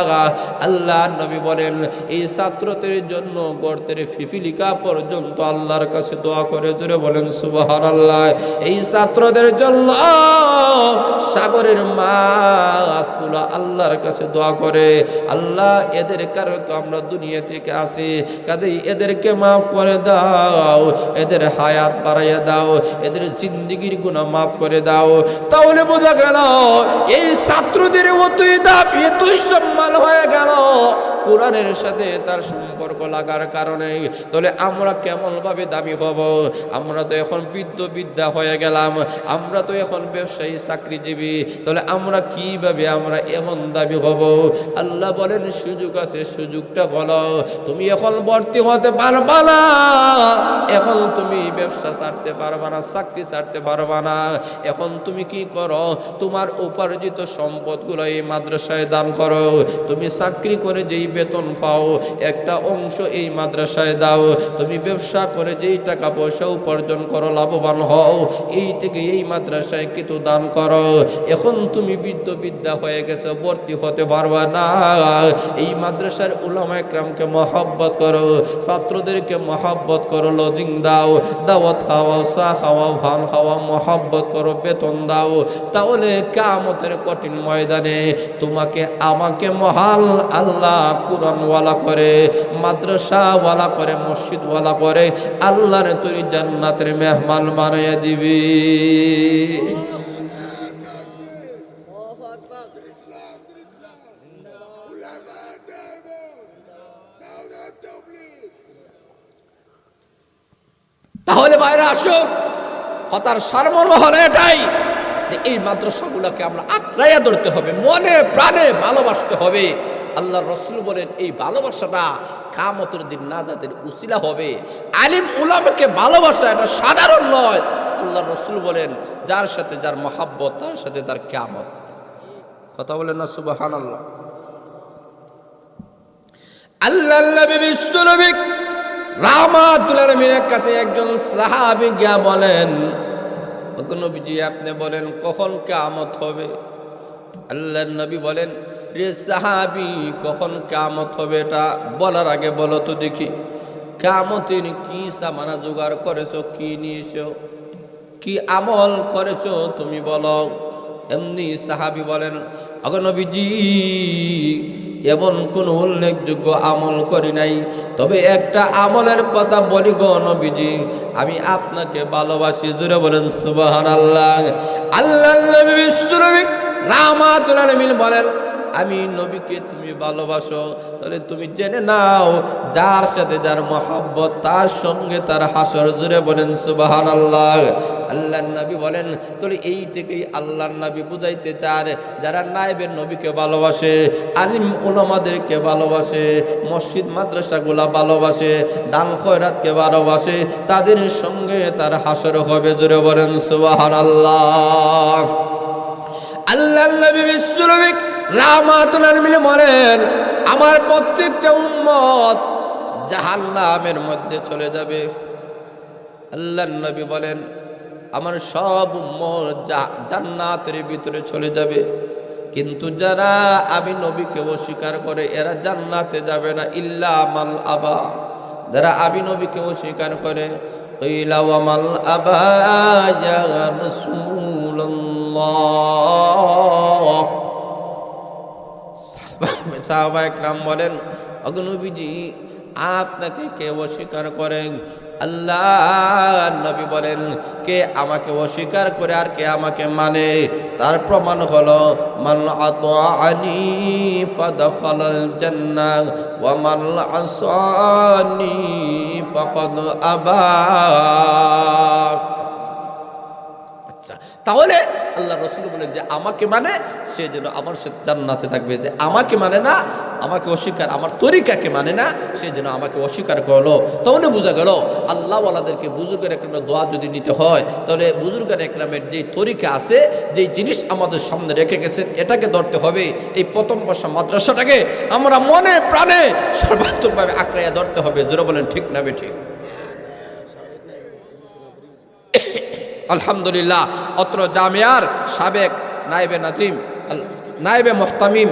আল্লাহ নবী বলেন এই ছাত্রদের জন্য গর্তের ফিফিলিকা পর্যন্ত আল্লাহর কাছে দোয়া করে। জোরে বলেন সুবহানাল্লাহ। এই ছাত্রদের জন্য সাগরের মাছগুলো আল্লাহর কাছে দোয়া করে, আল্লাহ এদের কারণে তো আমরা দুনিয়া থেকে আসি, কাজেই এদেরকে মাফ করে দাও, এদের হায়াত বাড়াইয়া দাও, এদের জিন্দেগির গুনাহ মাফ করে দাও। তাহলে বোঝা গেল এই ছাত্রদের অতই দাম, এতই সম্মান হয়ে গেল কোরআনের সাথে তার সম্পর্ক লাগার কারণে। তাহলে আমরা কেমন ভাবে দামি হব? আমরা তো এখন বিদ্যা হয়ে গেলাম, আমরা তো এখন ব্যবসায়ী চাকরিজীবী, তাহলে আমরা কিভাবে আমরা এমন দামি হব? আল্লাহ বলেন সুযোগ আছে, সুযোগটা বলো। তুমি এখন ভর্তি হতে পারবা না, এখন তুমি ব্যবসা ছাড়তে পারবা না, চাকরি ছাড়তে পারবা না। এখন তুমি কি করো? তোমার উপার্জিত সম্পদগুলো এই মাদ্রাসায় দান করো। তুমি চাকরি করে যেই বেতন পাও একটা অংশ এই মাদ্রাসায় দাও। তুমি ব্যবসা করে যেই টাকা পয়সা উপার্জন করো, লাভবান হও, এই থেকে এই মাদ্রাসায় কিছু দান করো। এখন তুমি বিদ্যা হয়ে গেছো, ভর্তি হতে পারবা না। এই মাদ্রাসার উলামা ইকরামকে মহব্বত করো, ছাত্রদেরকে মহব্বত করো, লজিং দাও, দাওয়াত খাওয়াও, চা খাওয়াও, ভান খাওয়াও, মহব্বত করো, বেতন দাও। তাহলে কিয়ামতের কঠিন ময়দানে তোমাকে আমাকে মহান আল্লাহ কুরআনওয়ালা করে, মাদ্রাসাওয়ালা করে, মসজিদওয়ালা করে আল্লাহর তৈরি জান্নাতের মেহমান বানাইয়া দিবি। তাহলে বাইরে আসুন, কথার সারমর্ম হলো এটাই যে এই মাদ্রাসাগুলোকে আমরা আঁকড়াইয়া ধরতে হবে, মনে প্রাণে ভালোবাসতে হবে। আল্লাহ রসুল বলেন এই ভালোবাসাটা কিয়ামতের দিন নাজাতের উসিলা হবে। আলিম উলামাকে ভালোবাসা এটা সাধারণ নয়। আল্লাহ রসুল বলেন যার সাথে যার মহাব্বত তার সাথে তার কিয়ামত। কথা বলেন না সুবহানাল্লাহ। আল্লাহ নবী বিশ্ব নবী রাহমাতুল আলামিনের কাছে একজন সাহাবী গিয়া বলেন, ওগো নবীজি আপনি বলেন কখন কিয়ামত হবে? আল্লাহর নবী বলেন, রে সাহাবী কখন কিয়ামত হবে এটা বলার আগে বলো তো দেখি কিয়ামতের কি সামানা জোগাড় করেছো, কি নিয়েছো, কি আমল করেছো তুমি বলো। এমনি সাহাবী বলেন, ওগো নবীজি এমন কোন উল্লেখযোগ্য আমল করি নাই, তবে একটা আমলের কথা বলি গো নবীজি, আমি আপনাকে ভালোবাসি। জোরে বলেন সুবহানাল্লাহ। আল্লাহ নবী বিশ্ব নবী রাহমাতুল আলামিন বলেন, আমি নবীকে তুমি ভালোবাসো, তাহলে তুমি জেনে নাও যার সাথে যার মহব্বত তার সঙ্গে তার হাসর। জোরে বলেন সুবহানাল্লাহ। আল্লাহর নবী বলেন, তাহলে এই থেকেই আল্লাহর নবী বুঝাইতে চান যারা নায়েবের নবীকে ভালোবাসে, আলিম উলামাদেরকে ভালোবাসে, মসজিদ মাদ্রাসাগুলা ভালোবাসে, দান খয়রাতকে ভালোবাসে, তাদের সঙ্গে তার হাসর হবে। জোরে বলেন সুবহানাল্লাহ। আল্লাহর নবী বিশ্ব নবী রাহমাতুল আলামিন বলেন, আমার প্রত্যেকটা উম্মত জাহান্নামের মধ্যে চলে যাবে। আল্লাহর নবী বলেন, আমার সব উম্মত জান্নাতের ভিতরে চলে যাবে, কিন্তু যারা আমি নবীকে অস্বীকার করে এরা জান্নাতে যাবে না। ইল্লা মাল আবা, যারা আমি নবীকে অস্বীকার করে, ইলা ওয়া মাল আবা ইয়া রাসূলুল্লাহ। সাহাবা একরাম বলেন, ওগো নবীজি আপনাকে কে অস্বীকার করেন? আল্লাহ নবী বলেন, কে আমাকে অস্বীকার করে আর কে আমাকে মানে, তার প্রমাণ হলো মান আতাআনি ফাদাখালাল জান্নাহ ওয়া মান আসানি ফাকাদ আবা। আচ্ছা, তাহলে আল্লাহ রাসূল বলেন যে আমাকে মানে সে যেন আমার সাথে জান্নাতে থাকবে, যে আমাকে মানে না, আমাকে অস্বীকার, আমার তরিকাকে মানে না, সে যেন আমাকে অস্বীকার করলো। তাহলে বোঝা গেল আল্লাহ ওয়ালাদেরকে বুজুর্গের একরামের দোয়া যদি নিতে হয়, তাহলে বুজুর্গের একরামের যে তরিকা আছে, যে জিনিস আমাদের সামনে রেখে গেছেন, এটাকে ধরতে হবে। এই প্রথম বর্ষ মাদ্রাসাটাকে আমরা মনে প্রাণে সর্বাত্মকভাবে আঁকড়াইয়া ধরতে হবে। জোরে বলেন ঠিক না বেঠিক? আলহামদুলিল্লাহ, অত্র জামিয়ার সাবেক নায়েবে নাজিম, নায়েবে মুহতামিম